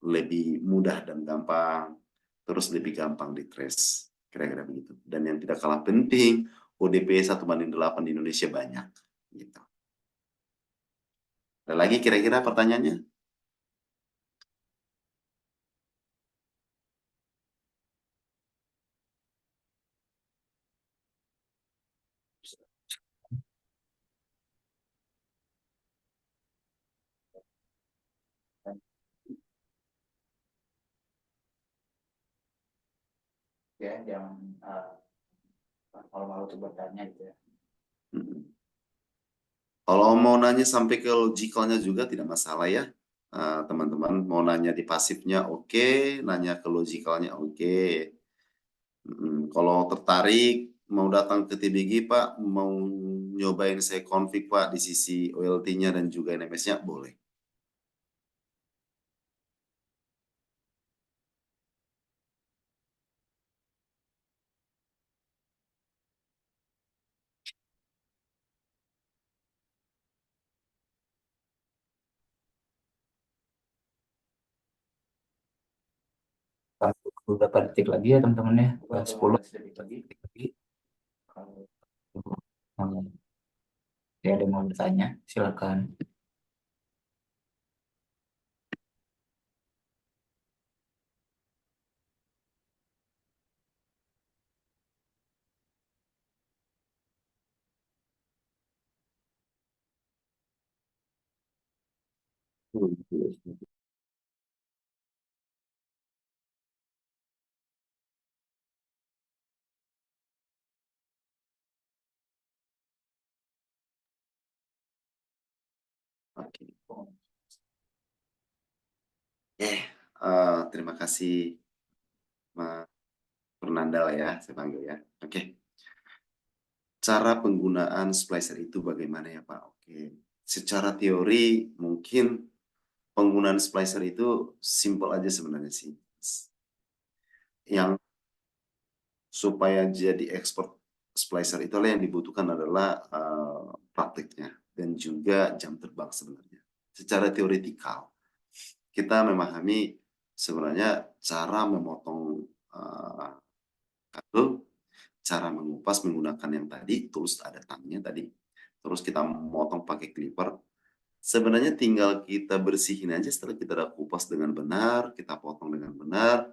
lebih mudah dan gampang, terus lebih gampang di trace, kira-kira begitu. Dan yang tidak kalah penting, ODP 1:8 di Indonesia banyak. Gitu. Ada lagi kira-kira pertanyaannya? Ya, jangan kalau mau coba tanya gitu ya. Hmm. Kalau mau nanya sampai ke logikalnya juga tidak masalah ya. Teman-teman mau nanya di pasifnya oke, nanya ke logikalnya oke. Kalau tertarik mau datang ke TBG Pak, mau nyobain saya config Pak di sisi OLT-nya dan juga NMS-nya boleh. beberapa detik lagi ya teman-teman ya, 10 detik lagi. Kalau ya ada yang mau bertanya, silakan. Oke. Terima kasih Mas Fernandal ya, saya panggil ya. Oke. Cara penggunaan splicer itu bagaimana ya Pak? Oke. Secara teori mungkin penggunaan splicer itu simple aja sebenarnya sih. Yang supaya jadi expert splicer itulah yang dibutuhkan adalah praktiknya dan juga jam terbang sebenarnya. Secara teoretikal kita memahami sebenarnya cara memotong kabel, cara mengupas menggunakan yang tadi tools ada tangnya tadi, terus kita motong pakai clipper. Sebenarnya tinggal kita bersihin aja setelah kita udah kupas dengan benar, kita potong dengan benar,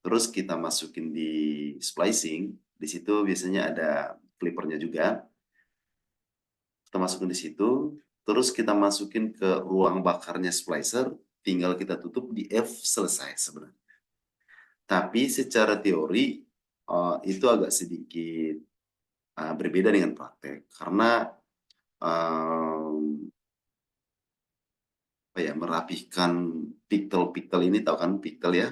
terus kita masukin di splicing. Di situ biasanya ada clippernya juga. Kita masukin di situ, terus kita masukin ke ruang bakarnya splicer, tinggal kita tutup di F, selesai sebenarnya. Tapi secara teori itu agak sedikit berbeda dengan praktek karena merapihkan pictel ini, tahu kan pictel ya,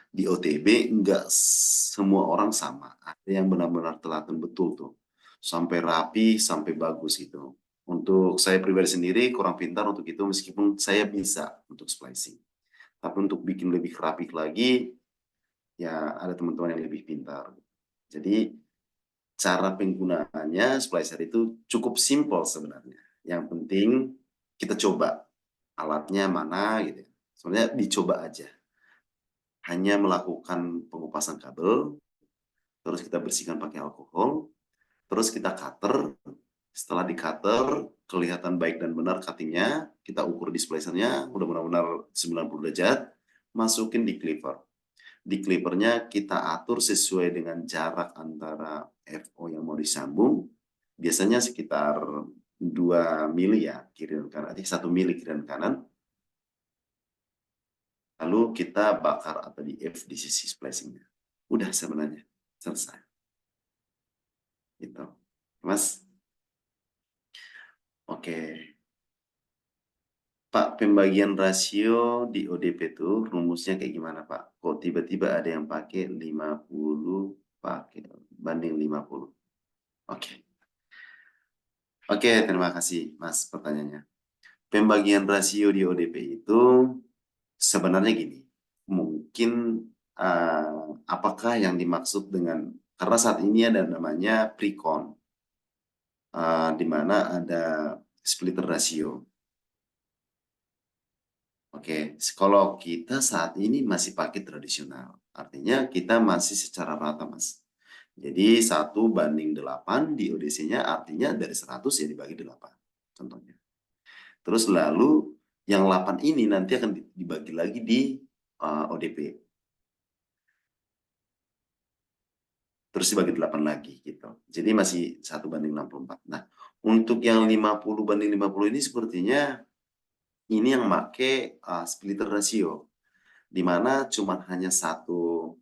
di OTB enggak semua orang sama, ada yang benar-benar telaten betul tuh sampai rapi sampai bagus itu. Untuk saya pribadi sendiri kurang pintar untuk itu, meskipun saya bisa untuk splicing, tapi untuk bikin lebih rapi lagi ya ada teman-teman yang lebih pintar. Jadi cara penggunaannya splicer itu cukup simpel sebenarnya. Yang penting kita coba alatnya mana gitu. Sebenarnya dicoba aja. Hanya melakukan pengupasan kabel, terus kita bersihkan pakai alkohol, terus kita cutter. Setelah di cutter, kelihatan baik dan benar cuttingnya, kita ukur di splicernya, udah benar-benar 90 derajat, masukin di clipper. Di clippernya kita atur sesuai dengan jarak antara FO yang mau disambung, biasanya sekitar 2 mili ya, kiri dan kanan, 1 mili kiri dan kanan. Lalu kita bakar atau di F di sisi splicingnya. Udah sebenarnya, selesai. Gitu. Mas? Oke. Pak, pembagian rasio di ODP itu rumusnya kayak gimana Pak? Kok tiba-tiba ada yang pakai 50 pakai banding 50? Oke. Oke, terima kasih Mas pertanyaannya. Pembagian rasio di ODP itu sebenarnya gini. Mungkin apakah yang dimaksud dengan, karena saat ini ada namanya precon, di mana ada splitter rasio. Oke, kalau kita saat ini masih pakai tradisional, artinya kita masih secara rata, Mas. Jadi 1:8 di ODC-nya, artinya dari 100 ya dibagi 8, contohnya. Terus lalu yang 8 ini nanti akan dibagi lagi di ODP. Terus dibagi 8 lagi gitu. Jadi masih 1:64. Nah, untuk yang 50:50 ini sepertinya ini yang make splitter ratio, di mana cuma hanya satu,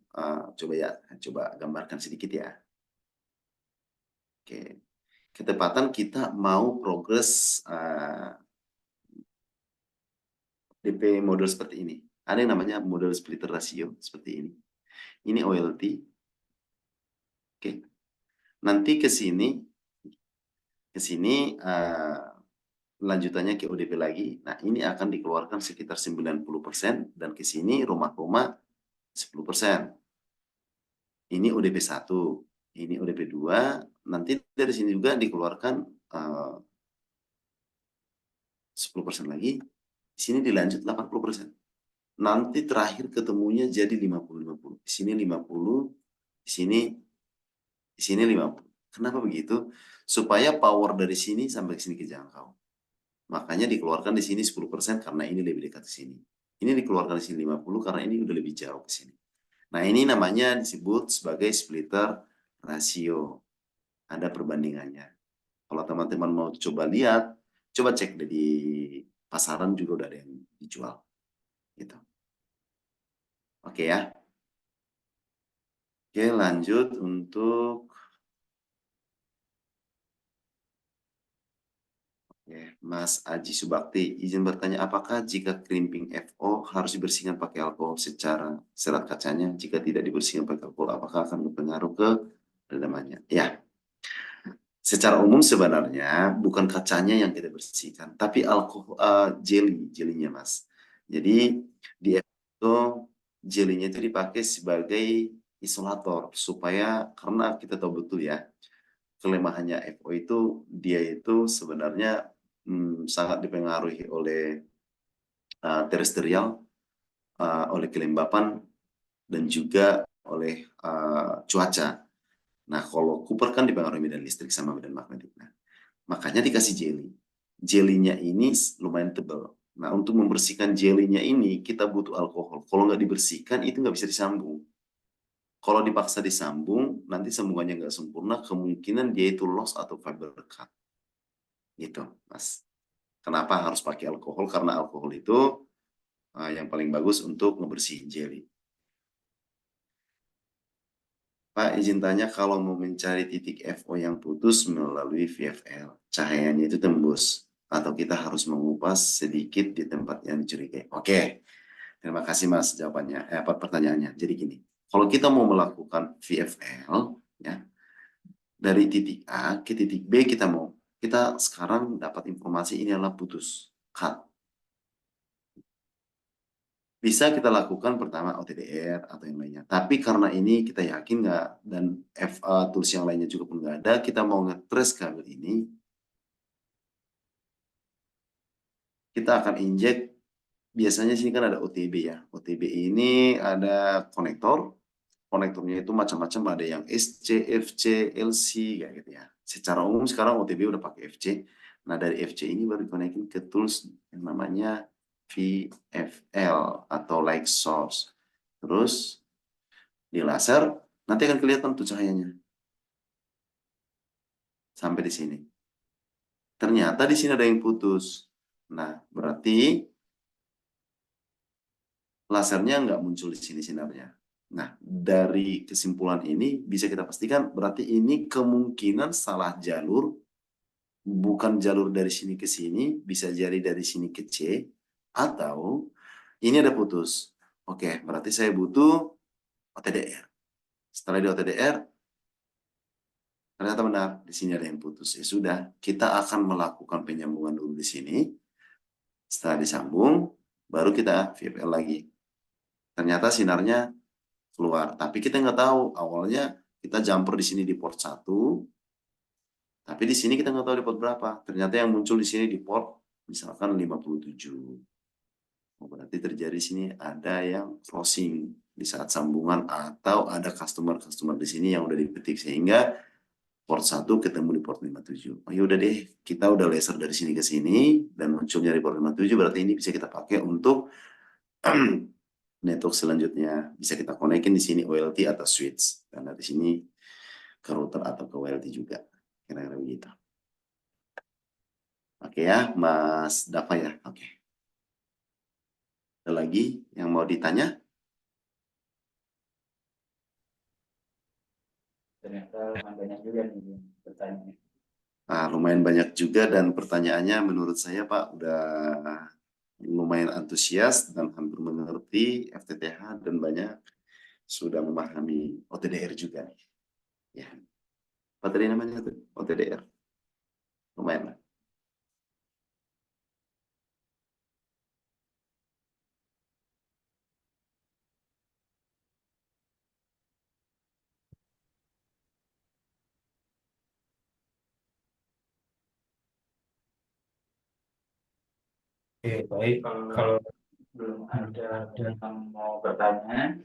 coba gambarkan sedikit ya. Oke, ketepatan kita mau progres DP model seperti ini. Ada yang namanya model splitter ratio seperti ini. Ini OLT. Oke, nanti ke sini lanjutannya ke ODP lagi. Nah, ini akan dikeluarkan sekitar 90% dan ke sini rumah-rumah 10%. Ini ODP 1, ini ODP 2, nanti dari sini juga dikeluarkan 10% lagi. Di sini dilanjut 80%. nanti terakhir ketemunya jadi 50-50. Di sini 50, di sini 50. Kenapa begitu? Supaya power dari sini sampai ke sini kejangkau. Makanya dikeluarkan di sini 10% karena ini lebih dekat ke sini. Ini dikeluarkan di sini 50 karena ini udah lebih jauh ke sini. Nah, ini namanya disebut sebagai splitter rasio. Ada perbandingannya. Kalau teman-teman mau coba lihat, coba cek deh di pasaran juga udah ada yang dijual. Gitu. Oke ya. Oke, lanjut untuk Mas Aji Subakti. Izin bertanya, apakah jika crimping FO harus dibersihkan pakai alkohol secara serat kacanya? Jika tidak dibersihkan pakai alkohol, apakah akan berpengaruh ke redamannya? Ya, secara umum sebenarnya bukan kacanya yang kita bersihkan, tapi alkohol, jelinya, Mas. Jadi di FO jelinya itu dipakai sebagai isolator supaya, karena kita tahu betul ya, kelemahannya FO itu dia itu sebenarnya sangat dipengaruhi oleh terestrial, oleh kelembapan, dan juga oleh cuaca. Nah, kalau Cooper kan dipengaruhi medan listrik sama medan magnetik. Nah, makanya dikasih jelly. Jelinya ini lumayan tebal. Nah, untuk membersihkan jelinya ini, kita butuh alkohol. Kalau nggak dibersihkan, itu nggak bisa disambung. Kalau dipaksa disambung, nanti sambungannya nggak sempurna, kemungkinan dia itu loss atau fiber cut. Gitu, Mas. Kenapa harus pakai alkohol? Karena alkohol itu yang paling bagus untuk ngebersihin jelly. Pak, izin tanya, kalau mau mencari titik FO yang putus melalui VFL, cahayanya itu tembus, atau kita harus mengupas sedikit di tempat yang dicurigai? Oke, terima kasih Mas jawabannya, pertanyaannya. Jadi gini, kalau kita mau melakukan VFL, ya, dari titik A ke titik B kita sekarang dapat informasi ini adalah putus, cut. Bisa kita lakukan pertama OTDR atau yang lainnya. Tapi karena ini kita yakin nggak, dan FA tools yang lainnya juga pun nggak ada, kita mau nge-trace kabel ini, kita akan injek, biasanya sini kan ada OTB ya. OTB ini ada konektornya itu macam-macam, ada yang SC, FC, LC, kayak gitu ya. Secara umum sekarang OTB udah pakai FC. Nah, dari FC ini baru dikonekin ke tools yang namanya VFL atau light source. Terus di laser, nanti akan kelihatan tuh cahayanya. Sampai di sini. Ternyata di sini ada yang putus. Nah, berarti lasernya nggak muncul di sini sinarnya. Nah, dari kesimpulan ini bisa kita pastikan berarti ini kemungkinan salah jalur, bukan jalur dari sini ke sini, bisa jadi dari sini ke C, atau ini ada putus. Oke, berarti saya butuh OTDR. Setelah di OTDR, ternyata benar, di sini ada yang putus. Ya sudah, kita akan melakukan penyambungan dulu di sini. Setelah disambung, baru kita VFL lagi. Ternyata sinarnya keluar. Tapi kita nggak tahu, awalnya kita jumper di sini di port 1, tapi di sini kita nggak tahu di port berapa. Ternyata yang muncul di sini di port, misalkan 57. Oh, berarti terjadi di sini ada yang crossing di saat sambungan, atau ada customer-customer di sini yang udah dipetik, sehingga port 1 ketemu di port 57. Oh ya udah deh, kita udah laser dari sini ke sini dan munculnya di port 57, berarti ini bisa kita pakai untuk network selanjutnya. Bisa kita konekin di sini OLT atau switch, dan dari sini ke router atau ke OLT juga. Kira-kira begitu. Oke ya, Mas Dava ya. Oke. Ada lagi yang mau ditanya? Ternyata banyak juga nih pertanyaan. Lumayan banyak juga, dan pertanyaannya menurut saya Pak udah lumayan antusias dan hampir mengerti FTTH, dan banyak sudah memahami OTDR juga nih. Ya. Apa tadi namanya tuh? OTDR. Lumayan lah. Oke, baik. Kalau Belum ada yang mau bertanya.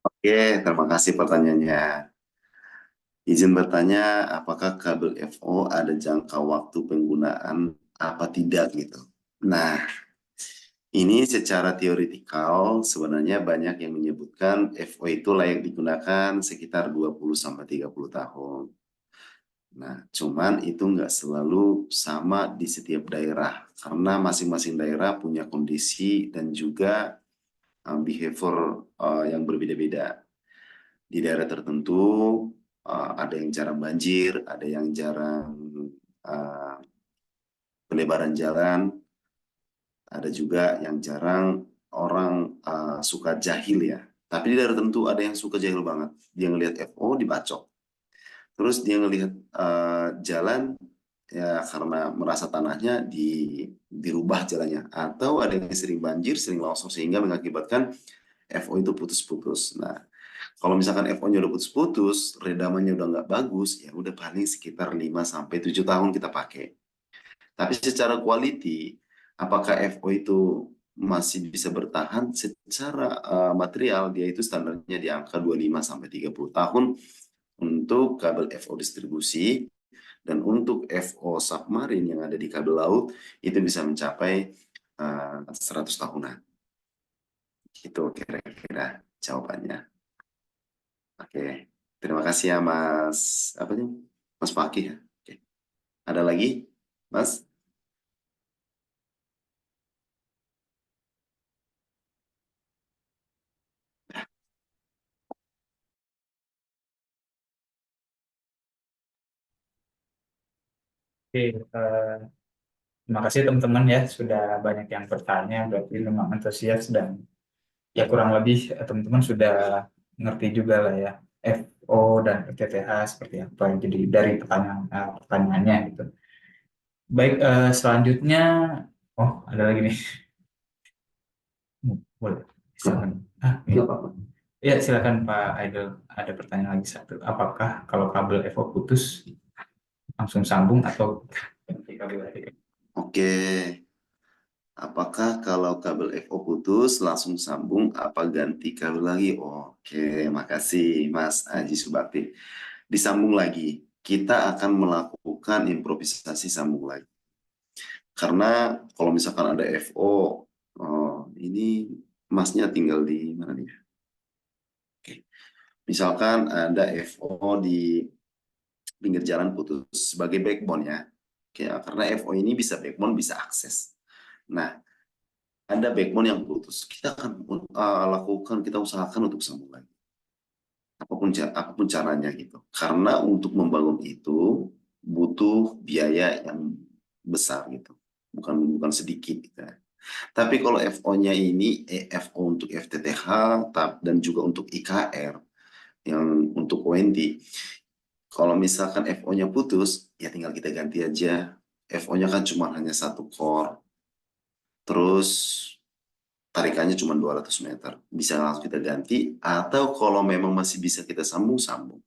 Oke, terima kasih pertanyaannya. Izin bertanya, apakah kabel FO ada jangka waktu penggunaan apa tidak gitu? Nah, ini secara teoretikal sebenarnya banyak yang menyebutkan FO itu layak digunakan sekitar 20 sampai 30 tahun. Nah, cuman itu nggak selalu sama di setiap daerah karena masing-masing daerah punya kondisi dan juga behavior yang berbeda-beda. Di daerah tertentu ada yang jarang banjir, ada yang jarang uh, pelebaran jalan, ada juga yang jarang orang suka jahil ya. Tapi di daerah tertentu ada yang suka jahil banget. Dia ngelihat FO dibacok. Terus dia ngelihat jalan ya karena merasa tanahnya dirubah jalannya. Atau ada yang sering banjir, sering longsor sehingga mengakibatkan FO itu putus-putus. Nah, kalau misalkan FO-nya udah putus-putus, redamannya udah nggak bagus, ya udah paling sekitar 5 sampai 7 tahun kita pakai. Tapi secara quality, apakah FO itu masih bisa bertahan secara material, dia itu standarnya di angka 25 sampai 30 tahun untuk kabel FO distribusi, dan untuk FO submarine yang ada di kabel laut itu bisa mencapai 100 tahunan. Itu kira-kira jawabannya. Oke, terima kasih ya Mas, apa nih? Mas Fakih ya. Oke. Ada lagi, Mas? Oke, terima kasih teman-teman ya sudah banyak yang bertanya, berarti memang antusias dan ya kurang lebih teman-teman sudah ngerti juga lah ya FO dan FTTH seperti apa. Jadi dari pertanyaannya gitu. Baik, selanjutnya, oh ada lagi nih. Boleh, silakan. Iya. Ya, silakan Pak Aidil. Ada pertanyaan lagi satu. Apakah kalau kabel FO putus langsung sambung atau ganti kabel lagi? Oke, apakah kalau kabel FO putus langsung sambung apa ganti kabel lagi? Oke, makasih Mas Aji Subakti. Disambung lagi. Kita akan melakukan improvisasi sambung lagi. Karena kalau misalkan ada FO, ini Masnya tinggal di mana nih? Oke. Misalkan ada FO di pinggir jalan putus sebagai backbone ya. Oke, karena FO ini bisa backbone, bisa akses. Nah, ada backbone yang putus. Kita akan lakukan, kita usahakan untuk sambung lagi. Apapun caranya gitu. Karena untuk membangun itu butuh biaya yang besar gitu. Bukan sedikit gitu. Tapi kalau FO-nya ini FO untuk FTTH dan juga untuk IKR yang untuk ONT, kalau misalkan FO-nya putus, ya tinggal kita ganti aja. FO-nya kan cuma hanya satu core, terus tarikannya cuma 200 meter. Bisa langsung kita ganti, atau kalau memang masih bisa kita sambung-sambung.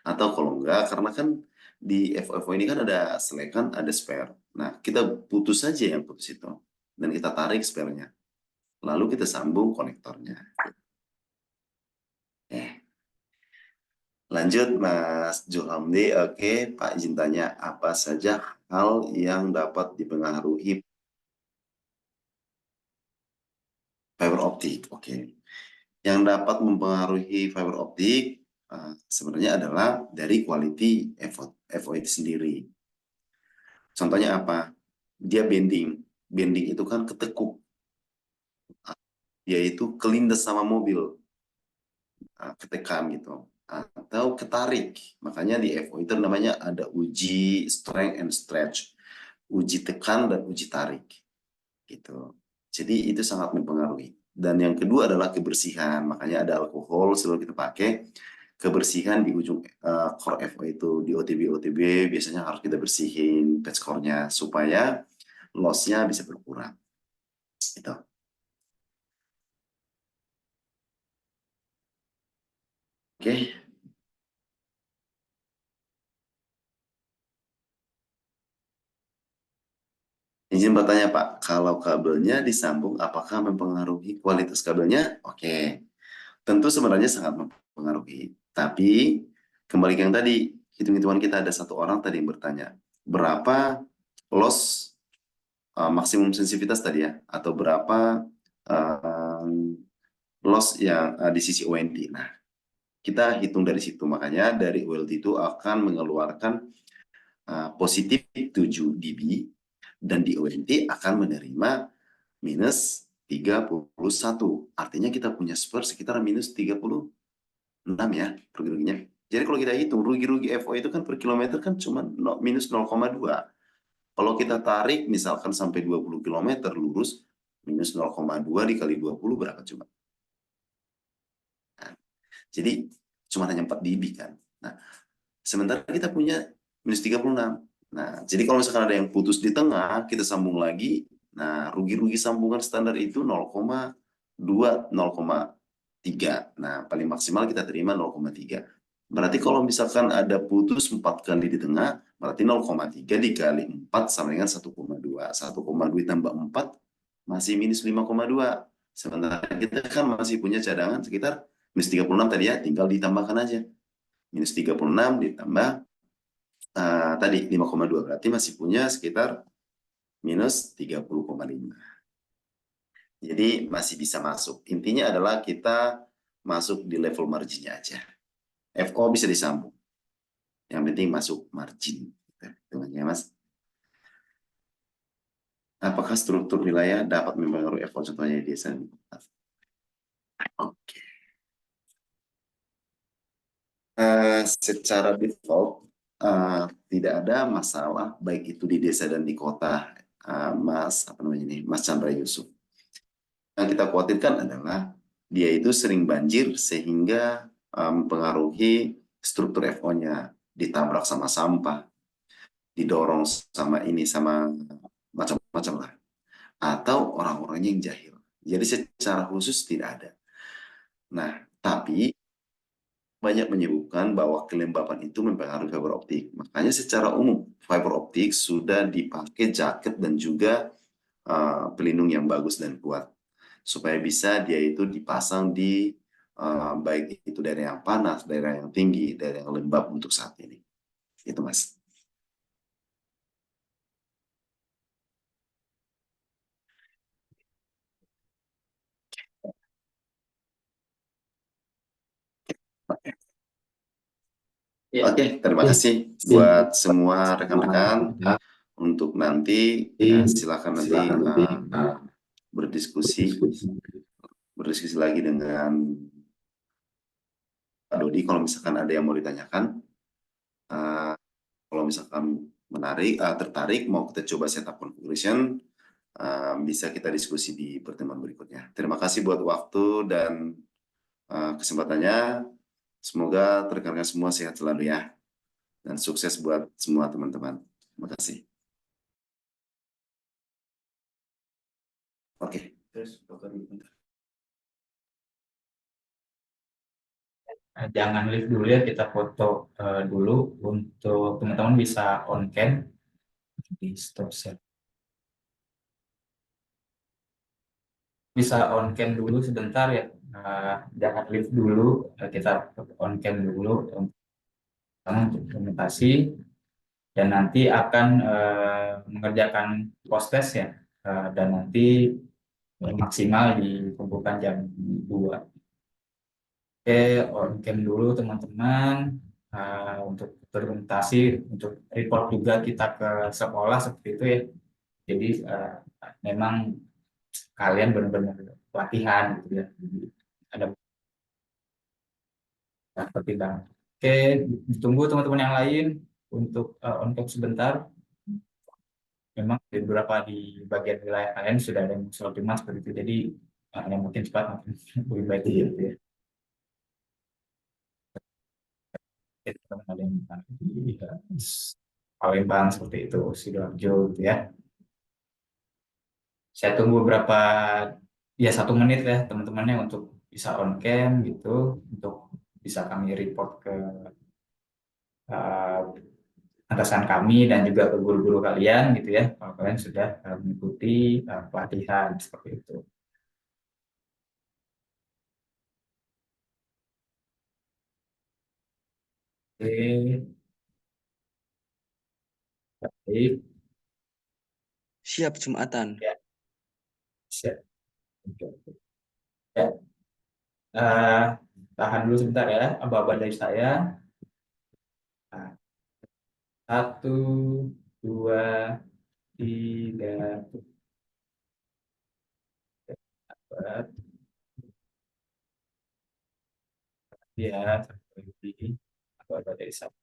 Atau kalau enggak, karena kan di FO ini kan ada selekan, ada spare. Nah, kita putus saja yang putus itu. Dan kita tarik spare-nya. Lalu kita sambung konektornya. Lanjut Mas Julhamdi, oke Pak izin tanya apa saja hal yang dapat dipengaruhi fiber optik? Oke, yang dapat mempengaruhi fiber optik sebenarnya adalah dari quality FO itu sendiri. Contohnya apa? Dia bending, bending itu kan ketekuk, yaitu kelindes sama mobil, ketekan gitu, atau ketarik. Makanya di FO itu namanya ada uji strength and stretch, uji tekan dan uji tarik gitu. Jadi itu sangat mempengaruhi. Dan yang kedua adalah kebersihan. Makanya ada alkohol selalu kita pakai kebersihan di ujung core FO itu di OTB biasanya harus kita bersihin patch core-nya supaya loss-nya bisa berkurang. Gitu. Oke. Izin bertanya Pak, kalau kabelnya disambung apakah mempengaruhi kualitas kabelnya? Oke. Tentu sebenarnya sangat mempengaruhi. Tapi kembali ke yang tadi, hitung-hitungan kita ada satu orang tadi yang bertanya, berapa loss maksimum sensitivitas tadi ya, atau berapa loss yang di sisi ONT. Nah, kita hitung dari situ. Makanya dari OLT itu akan mengeluarkan positif 7 dB dan di ONT akan menerima minus 31. Artinya kita punya spur sekitar minus 36 ya rugi-ruginya. Jadi kalau kita hitung rugi-rugi FO itu kan per kilometer kan cuma minus 0,2. Kalau kita tarik misalkan sampai 20 km lurus, minus 0,2 dikali 20 berapa coba? Nah, jadi cuma hanya 4 dB kan. Nah, sementara kita punya minus 36. Nah, jadi kalau misalkan ada yang putus di tengah, kita sambung lagi. Nah, rugi-rugi sambungan standar itu 0,2, 0,3. Nah, paling maksimal kita terima 0,3. Berarti kalau misalkan ada putus 4 kali di tengah, berarti 0,3 dikali 4 sama dengan 1,2. 1,2 tambah 4 masih minus 5,2. Sementara kita kan masih punya cadangan sekitar minus 36 tadi ya, tinggal ditambahkan aja. Minus 36 ditambah tadi 5,2, berarti masih punya sekitar minus 30,5. Jadi masih bisa masuk. Intinya adalah kita masuk di level marginnya aja. FO bisa disambung. Yang penting masuk margin. Temannya Mas. Apakah struktur wilayah dapat mempengaruhi FO contohnya di desa? Oke. Secara default tidak ada masalah baik itu di desa dan di kota, Mas Mas Chandra Yusuf. Yang kita khawatirkan adalah dia itu sering banjir sehingga mempengaruhi struktur FO-nya, ditabrak sama sampah, didorong sama ini sama macam-macam lah, atau orang-orangnya yang jahil. Jadi secara khusus tidak ada. Nah, tapi banyak menyebutkan bahwa kelembapan itu mempengaruhi fiber optik. Makanya secara umum fiber optik sudah dipakai jaket dan juga pelindung yang bagus dan kuat supaya bisa dia itu dipasang di baik itu daerah yang panas, daerah yang tinggi, daerah yang lembab untuk saat ini. Itu Mas. Oke, terima kasih buat semua rekan-rekan. Untuk nanti silakan nanti berdiskusi lagi dengan Pak Dodi kalau misalkan ada yang mau ditanyakan. Kalau misalkan tertarik mau kita coba setup configuration, bisa kita diskusi di pertemuan berikutnya. Terima kasih buat waktu dan kesempatannya. Semoga rekan-rekan semua sehat selalu ya. Dan sukses buat semua teman-teman. Terima kasih. Oke, terus Jangan live dulu ya, kita foto dulu. Untuk teman-teman bisa on cam di stop share. Bisa on cam dulu sebentar ya, jangan live dulu, kita on cam dulu untuk implementasi dan nanti akan mengerjakan post test ya, dan nanti maksimal dikumpulkan jam 2. Oke, on cam dulu teman-teman, untuk presentasi, untuk report juga kita ke sekolah seperti itu ya. Jadi memang kalian benar-benar pelatihan gitu ya. Jadi ada pertimbangan. Oke, ditunggu teman-teman yang lain untuk on cam sebentar. Memang di beberapa di bagian wilayah kalian sudah ada yang optimal seperti itu. Jadi yang mungkin cepat makin lebih baik gitu ya. teman ada yang di Palembang seperti itu, Sidoarjo gitu ya. Saya tunggu berapa ya 1 menit ya teman-temannya untuk bisa on cam gitu, untuk bisa kami report ke eh, atasan kami dan juga ke guru-guru kalian gitu ya, kalau kalian sudah mengikuti pelatihan seperti itu. Oke, baik. Siap Jumatan. Ya, siap. Oke, oke. Ya, eh, tahan dulu sebentar ya, aba-aba dari saya. Nah, 1, 2, 3, 4, ya, satu lagi. Aba-aba dari saya.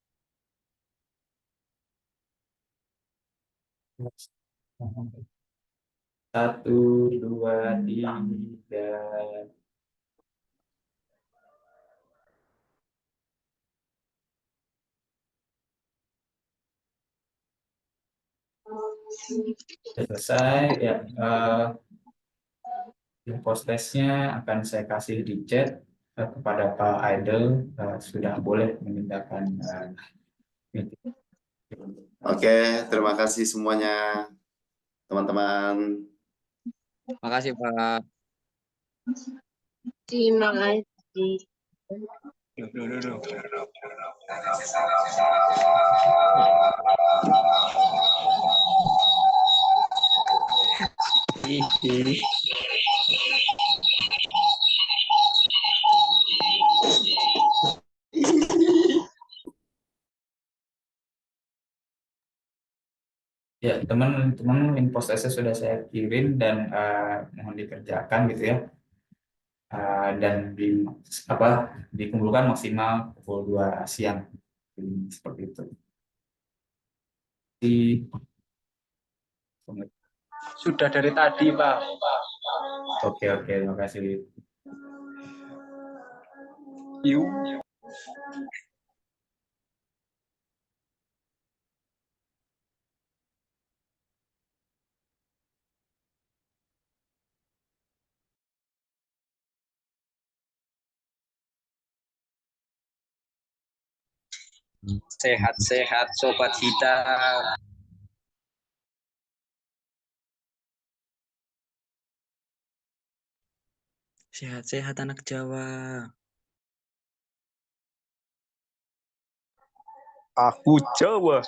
1, 2, 3. Sudah selesai ya. Post testnya akan saya kasih di chat kepada Pak Idol, sudah boleh memindahkan meeting. Oke, terima kasih semuanya, teman-teman. Makasih Pak. Terima kasih. Ya, teman-teman post testnya sudah saya kirim dan mohon dikerjakan gitu ya. Dan apa dikumpulkan maksimal pukul 2 siang. Seperti itu. Sudah dari tadi, Pak. Oke, oke, terima kasih. Yuk. Sehat-sehat Sobat Hitam. Sehat-sehat anak Jawa. Aku Jawa.